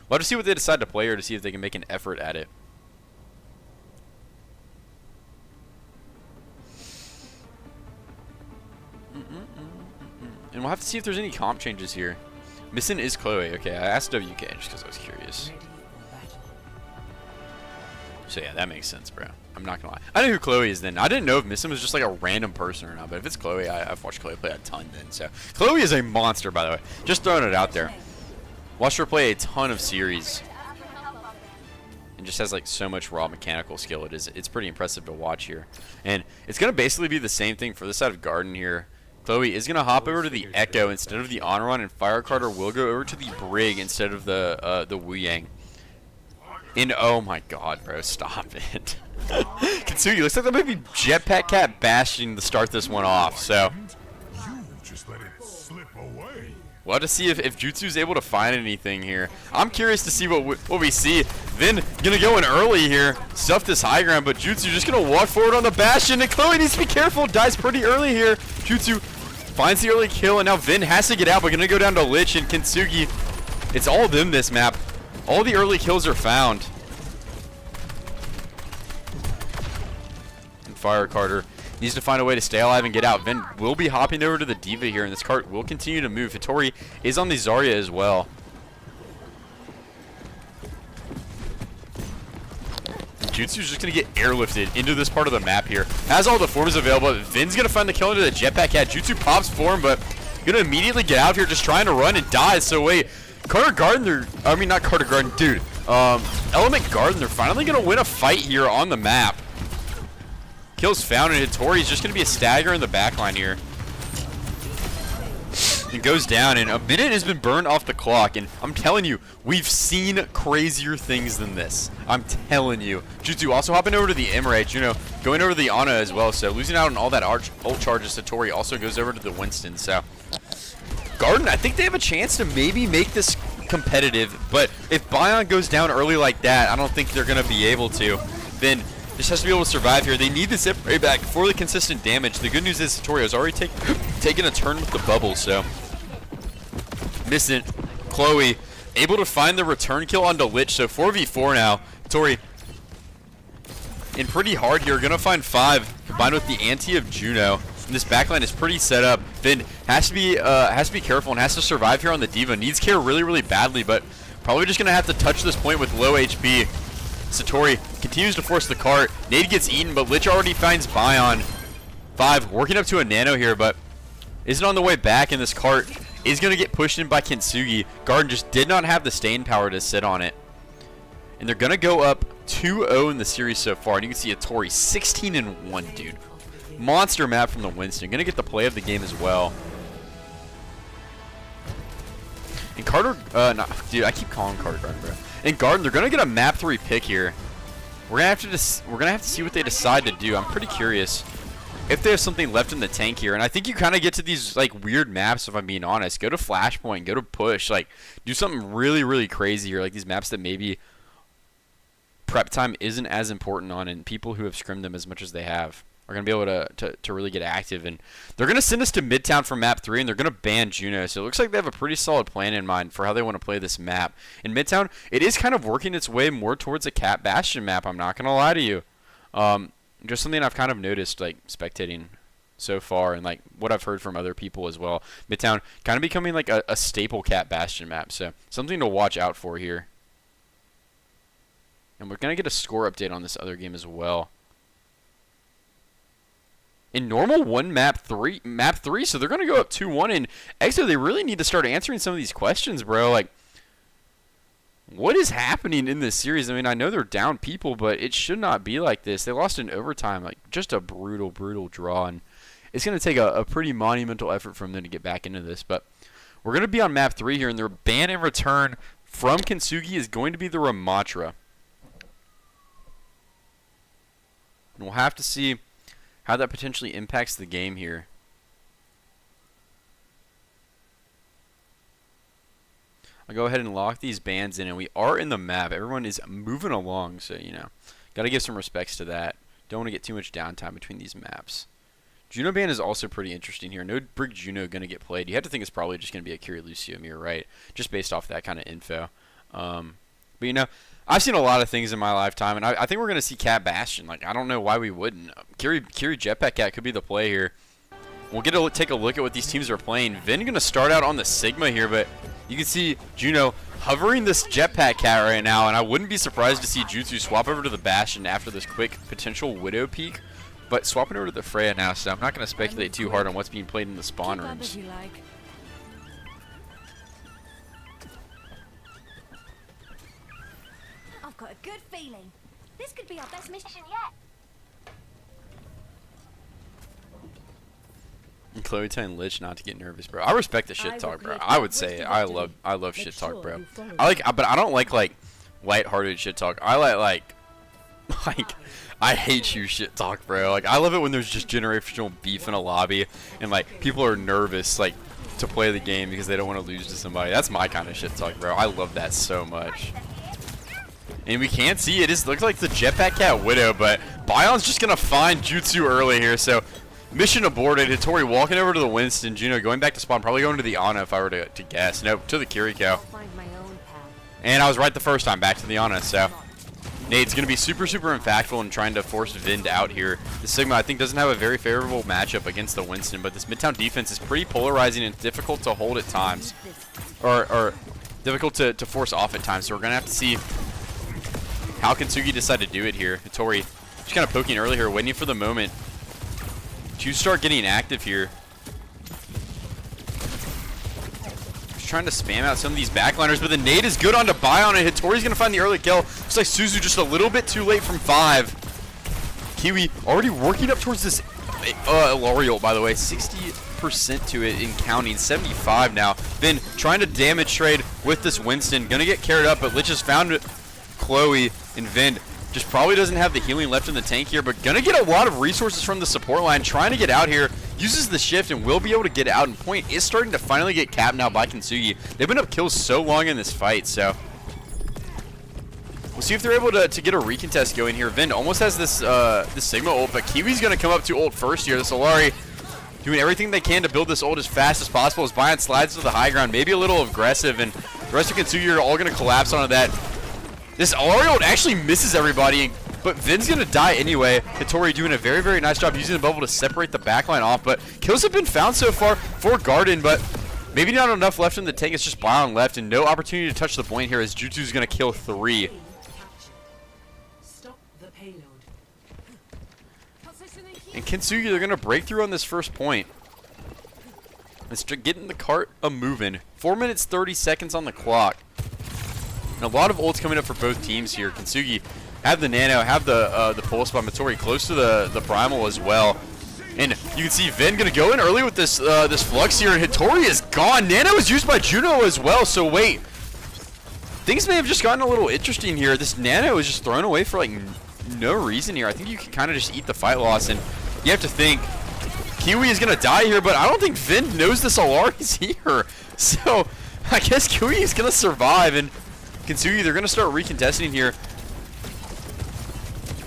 we'll have to see what they decide to play here to see if they can make an effort at it. And we'll have to see if there's any comp changes here. Missing is Chloe. Okay, I asked WK just because I was curious. So yeah, that makes sense, bro. I'm not gonna lie. I know who Chloe is then. I didn't know if Missing was just like a random person or not, but if it's Chloe, I've watched Chloe play a ton then. So Chloe is a monster, by the way. Just throwing it out there. Watched her play a ton of series. And just has like so much raw mechanical skill. It's pretty impressive to watch here. And it's gonna basically be the same thing for the side of Garden here. Chloe is going to hop over to the Echo instead of the Honoron, and Fire Carter will go over to the Brig instead of the Wu Yang. And oh my god, bro, stop it. Kintsugi, looks like that might be Jetpack Cat bashing to start this one off, so. We'll have to see if Jutsu's able to find anything here. I'm curious to see what we see. Vin gonna go in early here, stuff this high ground, but Jutsu just gonna walk forward on the Bastion, and Chloe needs to be careful, dies pretty early here. Jutsu finds the early kill, and now Vin has to get out, but gonna go down to Lich and Kintsugi. It's all them this map. All the early kills are found. And Fire Carter needs to find a way to stay alive and get out. Vin will be hopping over to the Diva here, and this cart will continue to move. Hittori is on the Zarya as well. Jutsu's just going to get airlifted into this part of the map here. Has all the forms available. Vin's going to find the kill into the Jetpack Cat. Jutsu pops form, but going to immediately get out here just trying to run and die. So wait, Carter Garden, I mean not Carter Garden, dude. Element Garden, they're finally going to win a fight here on the map. Kills found, and Hittori's just going to be a stagger in the backline here. And goes down, and a minute has been burned off the clock, and I'm telling you, we've seen crazier things than this. I'm telling you. Jutsu also hopping over to the Emirate, Juno going over to the Ana as well, so losing out on all that ult charges. Satori also goes over to the Winston, so Garden, I think they have a chance to maybe make this competitive, but if Bion goes down early like that, I don't think they're going to be able to. Then just has to be able to survive here. They need this Emirate back for the consistent damage. The good news is Satori has already taken a turn with the bubble, so Missing. Chloe able to find the return kill onto Lich, so 4v4 now. Tori in pretty hard here, gonna find 5 combined with the anti of Juno. And this backline is pretty set up. Finn has to be careful and has to survive here on the Diva. Needs care really, really badly, but probably just gonna have to touch this point with low HP. Satori continues to force the cart. Nade gets eaten, but Lich already finds Bion. 5 working up to a nano here, but isn't on the way back, and this cart is going to get pushed in by Kintsugi. Garden just did not have the staying power to sit on it. And they're going to go up 2-0 in the series so far. And you can see Tori 16-1, dude. Monster map from the Winston. Going to get the play of the game as well. And Carter, dude, I keep calling Carter Garden, bro. And Garden, they're going to get a map 3 pick here. We're going to have to see what they decide to do. I'm pretty curious if they have something left in the tank here. And I think you kind of get to these like weird maps, if I'm being honest. Go to Flashpoint, go to Push, like do something really, really crazy here, like these maps that maybe prep time isn't as important on, and people who have scrimmed them as much as they have are going to be able to really get active. And they're going to send us to Midtown for map 3, and they're going to ban Juno. So it looks like they have a pretty solid plan in mind for how they want to play this map. In Midtown, it is kind of working its way more towards a Cat Bastion map, I'm not going to lie to you. Just something I've kind of noticed, like, spectating so far, and, like, what I've heard from other people as well. Midtown kind of becoming, like, a staple Cat Bastion map, so something to watch out for here. And we're going to get a score update on this other game as well. in normal one map three, so they're gonna go up 2-1. And EXO, they really need to start answering some of these questions, bro. Like, what is happening in this series? I mean, I know they're down people, but it should not be like this. They lost in overtime, like just a brutal draw, and it's gonna take a pretty monumental effort from them to get back into this. But we're gonna be on map 3 here, and their ban in return from Kintsugi is going to be the Ramatra. And we'll have to see how that potentially impacts the game here. I'll go ahead and lock these bans in, and we are in the map. Everyone is moving along, so, you know, got to give some respects to that. Don't want to get too much downtime between these maps. Juno ban is also pretty interesting here. No Brig Juno going to get played. You have to think it's probably just going to be a Kiri Lucio mirror, right? Just based off that kind of info. But, you know, I've seen a lot of things in my lifetime, and I think we're going to see Cat Bastion. Like, I don't know why we wouldn't. Kiri Jetpack Cat could be the play here. We'll take a look at what these teams are playing. Vin going to start out on the Sigma here, but you can see Juno hovering this Jetpack Cat right now, and I wouldn't be surprised to see Jutsu swap over to the Bastion after this quick potential Widow peek. But swapping over to the Freya now, so I'm not going to speculate too hard on what's being played in the spawn rooms. I've got a good feeling. This could be our best mission yet. And Chloe telling Lich not to get nervous, bro. I respect the shit talk, bro. I would say it. I love shit talk, bro. But I don't like lighthearted shit talk. I like I hate you shit talk, bro. Like, I love it when there's just generational beef in a lobby and like people are nervous like to play the game because they don't want to lose to somebody. That's my kind of shit talk, bro. I love that so much. And we can't see it. It looks like the Jetpack Cat Widow, but Bion's just gonna find Jutsu early here. So mission aborted. Hittori walking over to the Winston. Juno going back to spawn. Probably going to the Ana if I were to guess. Nope, to the Kiriko. And I was right the first time. Back to the Ana. So Nade's going to be super impactful in trying to force Vind out here. The Sigma, I think, doesn't have a very favorable matchup against the Winston, but this Midtown defense is pretty polarizing and difficult to hold at times. Or difficult to force off at times. So we're going to have to see how Kintsugi decide to do it here. Hittori just kind of poking early here, waiting for the moment to start getting active here. Just trying to spam out some of these backliners, but the nade is good onto Bion, and Hittori's going to find the early kill. Looks like Suzu just a little bit too late from 5. Kiwi already working up towards this L'Oreal, by the way. 60% to it in counting. 75 now. Then trying to damage trade with this Winston. Going to get carried up, but Lich has found Chloe and Vind. Just probably doesn't have the healing left in the tank here, but gonna get a lot of resources from the support line. Trying to get out here, uses the shift and will be able to get out. And point is starting to finally get capped now by Kintsugi. They've been up kills so long in this fight, so we'll see if they're able to get a recontest going here. Vind almost has this Sigma ult, but Kiwi's gonna come up to ult first here. The Solari doing everything they can to build this ult as fast as possible as Bion slides to the high ground, maybe a little aggressive, and the rest of Kintsugi are all gonna collapse onto that. This L'Oreal actually misses everybody, but Vin's going to die anyway. Hittori doing a very nice job using the bubble to separate the backline off, but kills have been found so far for Garden, but maybe not enough left in the tank. It's just Bion left, and no opportunity to touch the point here as Jutsu's going to kill 3. And Kintsugi, they're going to break through on this first point. Let's getting the cart a-moving. 4 minutes, 30 seconds on the clock. And a lot of ults coming up for both teams here. Kintsugi have the Nano, have the pulse by Matori close to the Primal as well. And you can see Vin going to go in early with this this Flux here, and Hittori is gone. Nano is used by Juno as well, so wait. Things may have just gotten a little interesting here. This Nano is just thrown away for like no reason here. I think you can kind of just eat the fight loss, and you have to think Kiwi is going to die here, but I don't think Vin knows the Solari's here. So I guess Kiwi is going to survive, and Kintsugi, they're going to start recontesting here.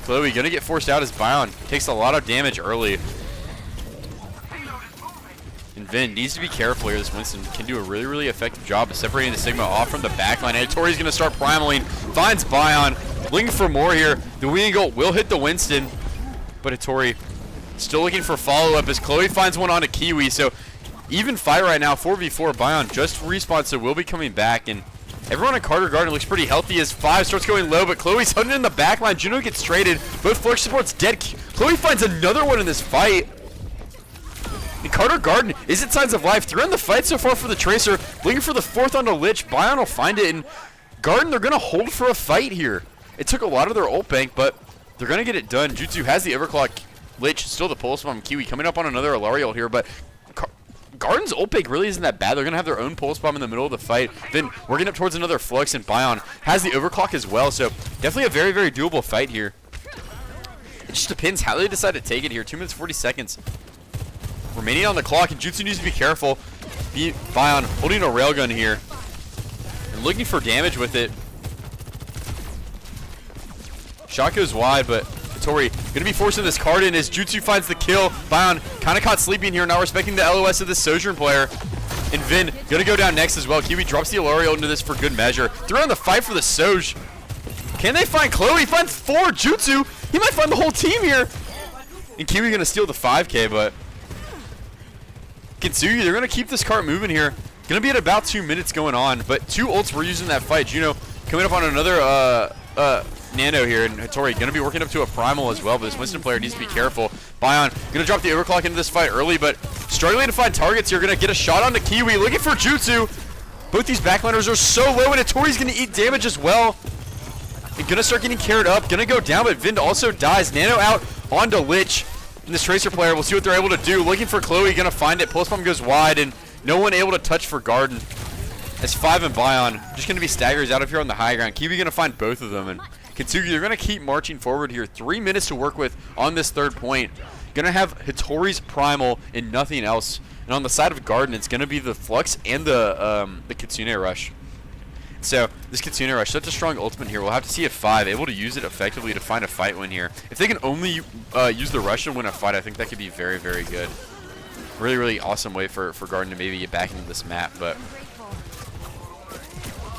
Chloe going to get forced out as Bion takes a lot of damage early. And Vin needs to be careful here. This Winston can do a really effective job of separating the Sigma off from the backline. And Hittori's going to start primaling. Finds Bion. Looking for more here. The Wing Goal will hit the Winston. But Hittori still looking for follow-up as Chloe finds one onto Kiwi. So even fight right now. 4v4. Bion just respawned, so will be coming back. And everyone in Carter Garden looks pretty healthy as 5 starts going low, but Chloe's hunting in the backline. Juno gets traded. Both Flux supports dead. Chloe finds another one in this fight. And Carter Garden isn't signs of life. 3 on the fight so far for the Tracer. Looking for the 4th onto Lich. Bion will find it. And Garden, they're going to hold for a fight here. It took a lot of their ult bank, but they're going to get it done. Jutsu has the overclock. Lich still the pulse bomb. Kiwi coming up on another Alari ult here, but Garden's ult bank really isn't that bad. They're going to have their own pulse bomb in the middle of the fight. Then working up towards another Flux, and Bion has the overclock as well. So definitely a very, very doable fight here. It just depends how they decide to take it here. 2 minutes, 40 seconds remaining on the clock, and Jutsu needs to be careful. Bion holding a railgun here and looking for damage with it. Shot goes wide, but Tori going to be forcing this card in as Jutsu finds the kill. Bion kind of caught sleeping here, not respecting the LOS of this Sojourn player. And Vin going to go down next as well. Kiwi drops the Ilario into this for good measure. 3 on the fight for the Soj. Can they find Chloe? He finds 4. Jutsu, he might find the whole team here. And Kiwi going to steal the 5K, but Kintsugi, they're going to keep this cart moving here. Going to be at about 2 minutes going on, but 2 ults were used in that fight. Juno coming up on another Nano here, and Hattori going to be working up to a Primal as well, but this Winston player needs to be careful. Bion going to drop the overclock into this fight early, but struggling to find targets here. Going to get a shot onto Kiwi, looking for Jutsu. Both these backliners are so low, and Hattori's going to eat damage as well. And going to start getting carried up, going to go down, but Vind also dies. Nano out onto Lich. And this Tracer player, we'll see what they're able to do. Looking for Chloe, gonna find it. Pulse bomb goes wide, and no one able to touch for Garden. As 5 and Bion just gonna be staggers out of here on the high ground. Kiwi gonna find both of them, and Kintsugi, they're gonna keep marching forward here. 3 minutes to work with on this 3rd point. Gonna have Hattori's Primal and nothing else. And on the side of Garden, it's gonna be the Flux and the Kitsune Rush. So this Kitsune Rush, such a strong ultimate here. We'll have to see if 5 able to use it effectively to find a fight win here. If they can only use the Rush and win a fight, I think that could be very, very good. Really, really awesome way for Garden to maybe get back into this map, but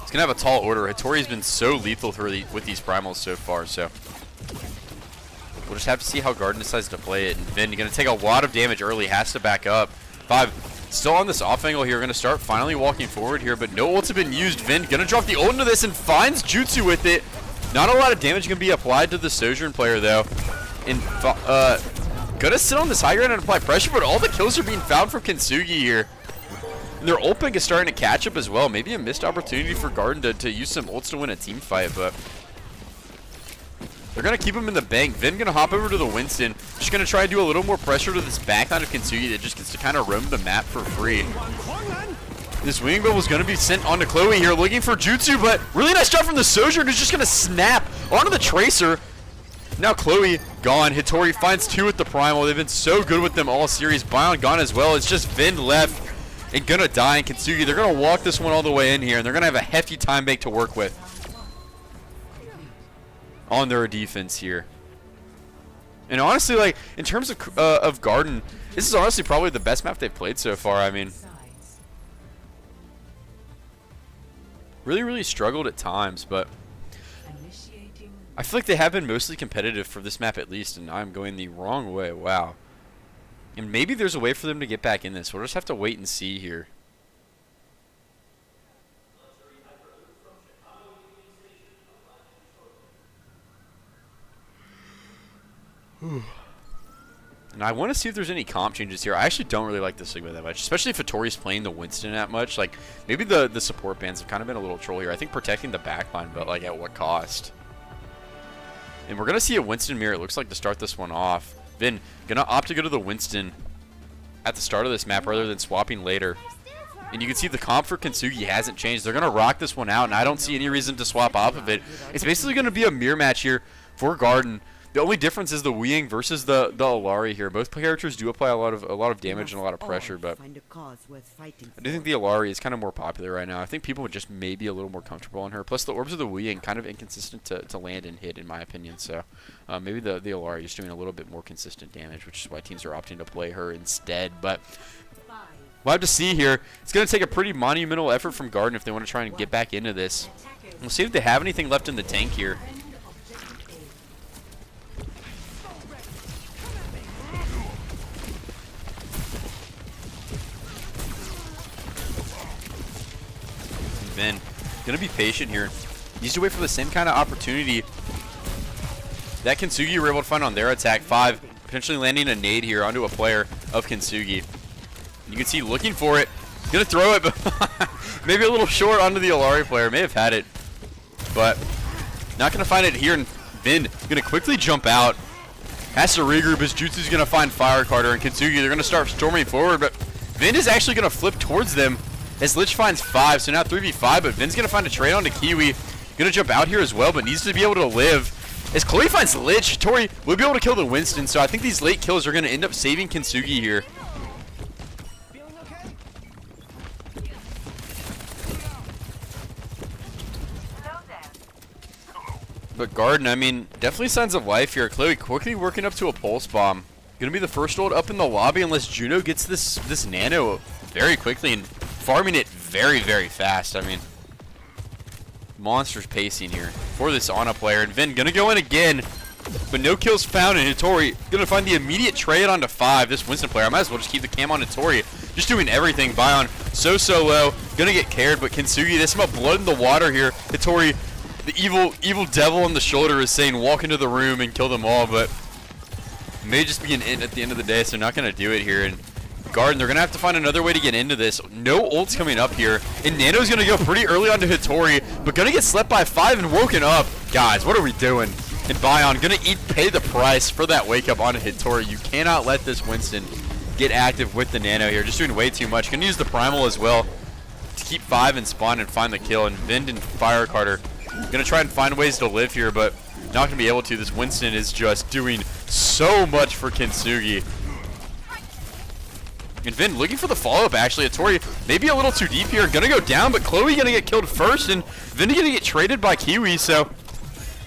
it's gonna have a tall order. Hattori's been so lethal with these primals so far, so we'll just have to see how Garden decides to play it. And Vin gonna take a lot of damage early, has to back up. 5 still on this off angle here, gonna start finally walking forward here, but no ults have been used. Vin gonna drop the ult into this and finds Jutsu with it. Not a lot of damage gonna be applied to the Sojourn player though. And gonna sit on this high ground and apply pressure, but all the kills are being found from Kintsugi here. And their ult bank is starting to catch up as well. Maybe a missed opportunity for Garden to use some ults to win a team fight, but they're going to keep him in the bank. Vin going to hop over to the Winston. Just going to try and do a little more pressure to this backline of Kintsugi that just gets to kind of roam the map for free. This Winging Bow was going to be sent onto Chloe here, looking for Jutsu, but really nice job from the Sojourn, who's just going to snap onto the Tracer. Now Chloe gone. Hattori finds 2 with the Primal. They've been so good with them all series. Bion gone as well. It's just Vin left and going to die. And Kintsugi, they're going to walk this one all the way in here, and they're going to have a hefty time bank to work with on their defense here. And honestly, like, in terms of Garden, this is honestly probably the best map they've played so far. I mean, really, really struggled at times, but I feel like they have been mostly competitive for this map at least, and I'm going the wrong way. Wow. And maybe there's a way for them to get back in this. We'll just have to wait and see here. And I want to see if there's any comp changes here. I actually don't really like this Sigma that much, especially if Hattori's playing the Winston that much. Like, maybe the support bans have kind of been a little troll here. I think protecting the backline, but like at what cost? And we're going to see a Winston mirror, it looks like, to start this one off. Vin going to opt to go to the Winston at the start of this map rather than swapping later. And you can see the comp for Kintsugi hasn't changed. They're going to rock this one out, and I don't see any reason to swap off of it. It's basically going to be a mirror match here for Garden. The only difference is the Weeying versus the Alari here. Both characters do apply a lot of damage and a lot of pressure, but I do think the Alari is kind of more popular right now. I think people would just maybe a little more comfortable on her. Plus, the orbs of the Weeying kind of inconsistent to land and hit, in my opinion. So maybe the Alari is doing a little bit more consistent damage, which is why teams are opting to play her instead. But we'll have to see here. It's going to take a pretty monumental effort from Garden if they want to try and get back into this. We'll see if they have anything left in the tank here. Vin gonna be patient here. Needs to wait for the same kind of opportunity that Kintsugi were able to find on their attack. 5 potentially landing a nade here onto a player of Kintsugi. You can see looking for it. Gonna throw it, but maybe a little short onto the Alari player. May have had it, but not gonna find it here. And Vin gonna quickly jump out. Has to regroup as Jutsu's gonna find Fire Carter and Kintsugi. They're gonna start storming forward, but Vin is actually gonna flip towards them as Lich finds 5. So now 3v5, but Vin's gonna find a trade onto Kiwi. Gonna jump out here as well, but needs to be able to live. As Chloe finds Lich, Tori will be able to kill the Winston. So I think these late kills are gonna end up saving Kintsugi here. But Garden, I mean, definitely signs of life here. Chloe quickly working up to a pulse bomb. Gonna be the first ult up in the lobby unless Juno gets this nano very quickly and farming it very, very fast. I mean, monsters pacing here for this Ana player. And Vin gonna go in again, but no kills found. And Hitori gonna find the immediate trade onto 5. This Winston player, I might as well just keep the cam on Hitori. Just doing everything. Bion so low, gonna get cared, but Kintsugi, this about blood in the water here. Hitori, the evil devil on the shoulder, is saying walk into the room and kill them all, but may just be an int at the end of the day, so not gonna do it here. And Garden, they're gonna have to find another way to get into this. No ults coming up here, and Nano's gonna go pretty early onto Hitori, but gonna get slept by 5 and woken up. Guys, what are we doing? And Bion gonna pay the price for that wake up onto Hitori. You cannot let this Winston get active with the Nano here. Just doing way too much. Gonna use the Primal as well to keep 5 and spawn and find the kill. And Vind and Fire Carter gonna try and find ways to live here, but not gonna be able to. This Winston is just doing so much for Kintsugi. And Vin looking for the follow-up, actually. Hitori maybe a little too deep here. Gonna go down, but Chloe gonna get killed first, and Vin gonna get traded by Kiwi, so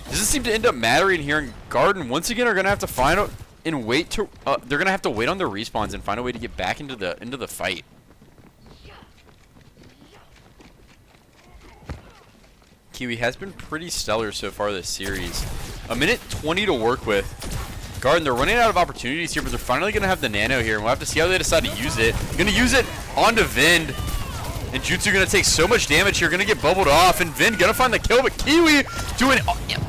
doesn't seem to end up mattering here. And Garden, once again, are gonna have to find out and wait to, they're gonna have to wait on their respawns and find a way to get back into the fight. Kiwi has been pretty stellar so far this series. A minute 20 to work with. Garden, they're running out of opportunities here, but they're finally going to have the Nano here, and we'll have to see how they decide to use it. Going to use it onto Vind, and Jutsu going to take so much damage here, going to get bubbled off, and Vind going to find the kill, but Kiwi doing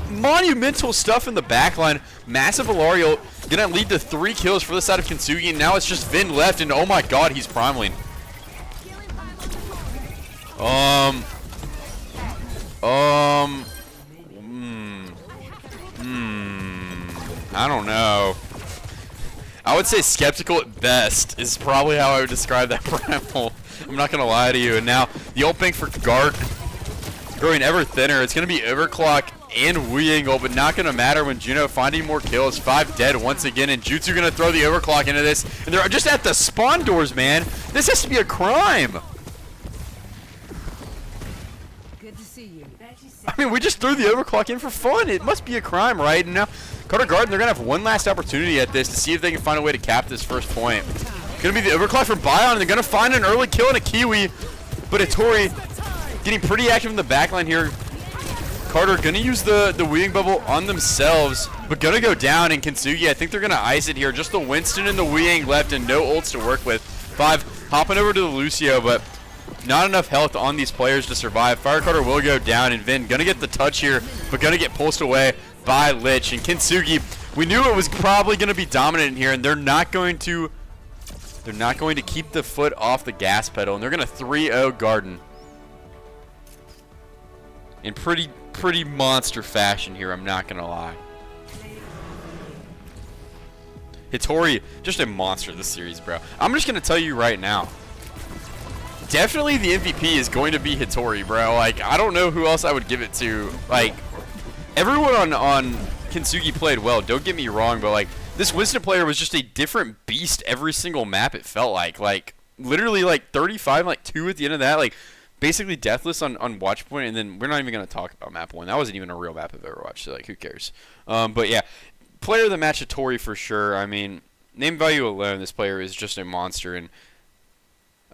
monumental stuff in the backline. Massive Alario going to lead to 3 kills for the side of Kintsugi, and now it's just Vind left, and oh my god, he's primaling. I don't know. I would say skeptical at best is probably how I would describe that primal. I'm not gonna lie to you. And now the ult bank for Guard growing ever thinner. It's gonna be Overclock and Wu ult, but not gonna matter when Juno finding more kills. 5 dead once again, and Jutsu gonna throw the Overclock into this. And they're just at the spawn doors, man. This has to be a crime. Good to see you. I mean, we just threw the Overclock in for fun. It must be a crime, right? And now Carter Garden, they're going to have one last opportunity at this to see if they can find a way to cap this first point. Going to be the Overclock from Bion, and they're going to find an early kill in a Kiwi. But Hitori getting pretty active in the backline here. Carter going to use the weaving bubble on themselves, but going to go down. And Kintsugi, I think they're going to ice it here. Just the Winston and the Weeying left and no ults to work with. 5 hopping over to the Lucio, but not enough health on these players to survive. Fire Carter will go down, and Vin gonna get the touch here, but gonna get pulsed away by Lich. And Kintsugi, we knew it was probably gonna be dominant here, and they're not going to keep the foot off the gas pedal, and they're gonna 3-0 Garden in pretty monster fashion here. I'm not gonna lie. Hitori, just a monster this series, bro. I'm just gonna tell you right now. Definitely the MVP is going to be Hitori, bro. Like, I don't know who else I would give it to. Like, everyone on Kintsugi played well, don't get me wrong, but like, this Winston player was just a different beast every single map, it felt like. Like, literally like 35, like 2 at the end of that, like basically deathless on Watchpoint, and then we're not even gonna talk about map 1. That wasn't even a real map of Overwatch, so like, who cares? But yeah, player of the match Hitori for sure. I mean, name value alone, this player is just a monster, and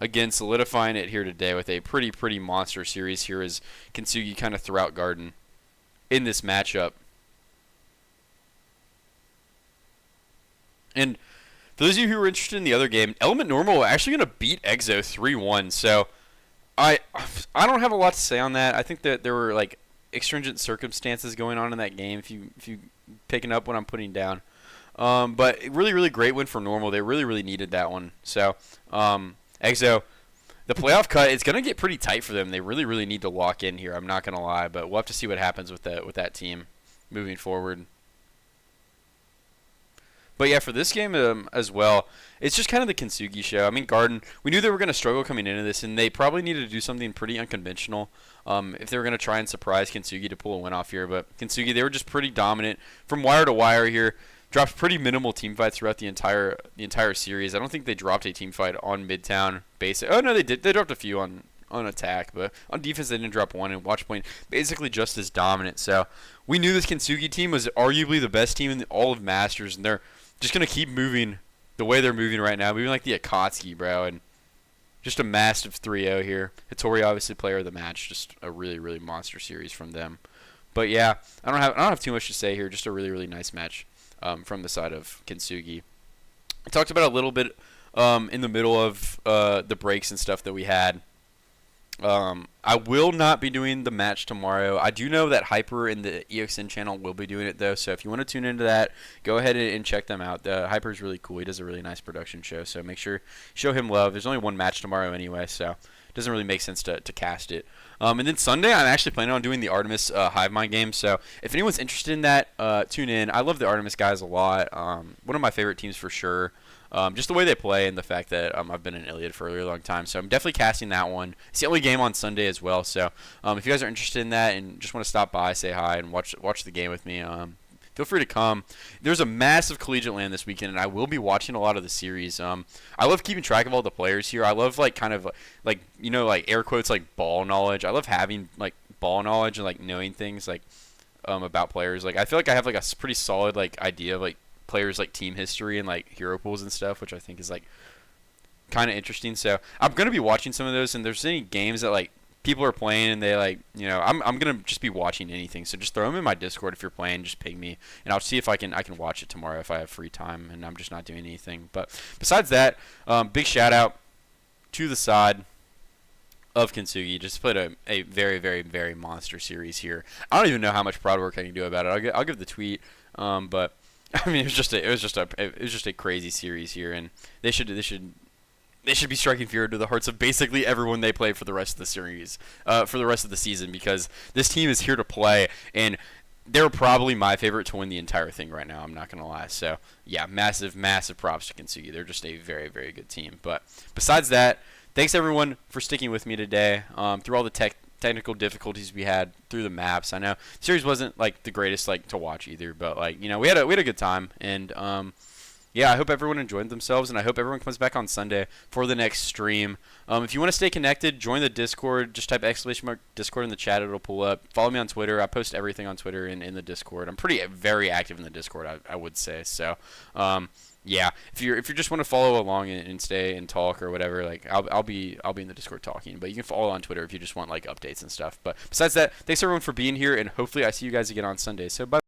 again, solidifying it here today with a pretty monster series here as Kintsugi kind of throughout Garden in this matchup. And for those of you who were interested in the other game, Element Normal are actually going to beat Exo 3-1. So I don't have a lot to say on that. I think that there were like extrinsic circumstances going on in that game. If you picking up what I'm putting down, but really great win for Normal. They really needed that one. So Exo, the playoff cut is going to get pretty tight for them. They really, really need to lock in here. I'm not going to lie, but we'll have to see what happens with that team moving forward. But yeah, for this game as well, it's just kind of the Kintsugi show. I mean, Garden, we knew they were going to struggle coming into this, and they probably needed to do something pretty unconventional if they were going to try and surprise Kintsugi to pull a win off here. But Kintsugi, they were just pretty dominant from wire to wire here. Dropped pretty minimal team fights throughout the entire series. I don't think they dropped a team fight on Midtown base. Oh no, they did. They dropped a few on attack, but on defense they didn't drop one. And Watch Point basically just as dominant. So we knew this Kintsugi team was arguably the best team in all of Masters, and they're just gonna keep moving the way they're moving right now, moving like the Akatsuki, bro, and just a massive 3-0 here. Hattori obviously player of the match, just a really, really monster series from them. But yeah, I don't have too much to say here. Just a really, really nice match from the side of Kintsugi. I talked about a little bit in the middle of the breaks and stuff that we had. I will not be doing the match tomorrow. I do know that Hyper in the EXN channel will be doing it, though, so if you want to tune into that, go ahead and check them out. Hyper is really cool. He does a really nice production show, so make sure show him love. There's only one match tomorrow anyway, so it doesn't really make sense to cast it. And then Sunday, I'm actually planning on doing the Artemis Hive Mind game, so if anyone's interested in that, tune in. I love the Artemis guys a lot. One of my favorite teams for sure. Just the way they play and the fact that I've been in Iliad for a really long time. So I'm definitely casting that one. It's the only game on Sunday as well. So if you guys are interested in that and just want to stop by, say hi, and watch the game with me, feel free to come. There's a massive collegiate land this weekend, and I will be watching a lot of the series. I love keeping track of all the players here. I love like air quotes like ball knowledge. I love having like ball knowledge and like knowing things like about players. Like I feel like I have like a pretty solid like idea of like players like team history and like hero pools and stuff, which I think is like kind of interesting. So I'm gonna be watching some of those, and there's any games that like people are playing and they like, you know, I'm gonna just be watching anything. So just throw them in my Discord if you're playing. Just ping me, and I'll see if I can watch it tomorrow if I have free time and I'm just not doing anything. But besides that, big shout out to the side of Kintsugi. Just played a very, very, very monster series here. I don't even know how much prod work I can do about it. I'll give the tweet, but I mean, it was just a crazy series here, and they should be striking fear into the hearts of basically everyone they play for the rest of the series, for the rest of the season, because this team is here to play, and they're probably my favorite to win the entire thing right now. I'm not gonna lie. So yeah, massive, massive props to Kintsugi. They're just a very, very good team. But besides that, thanks everyone for sticking with me today through all the technical difficulties we had through the maps. I know the series wasn't like the greatest like to watch either, but like, you know, we had a good time, and yeah, I hope everyone enjoyed themselves, and I hope everyone comes back on Sunday for the next stream. If you want to stay connected, join the Discord. Just type *Discord in the chat; it'll pull up. Follow me on Twitter. I post everything on Twitter and in the Discord. I'm very active in the Discord, I would say. So yeah, if you just want to follow along and stay and talk or whatever, like I'll be in the Discord talking, but you can follow on Twitter if you just want like updates and stuff. But besides that, thanks everyone for being here, and hopefully I see you guys again on Sunday. So bye.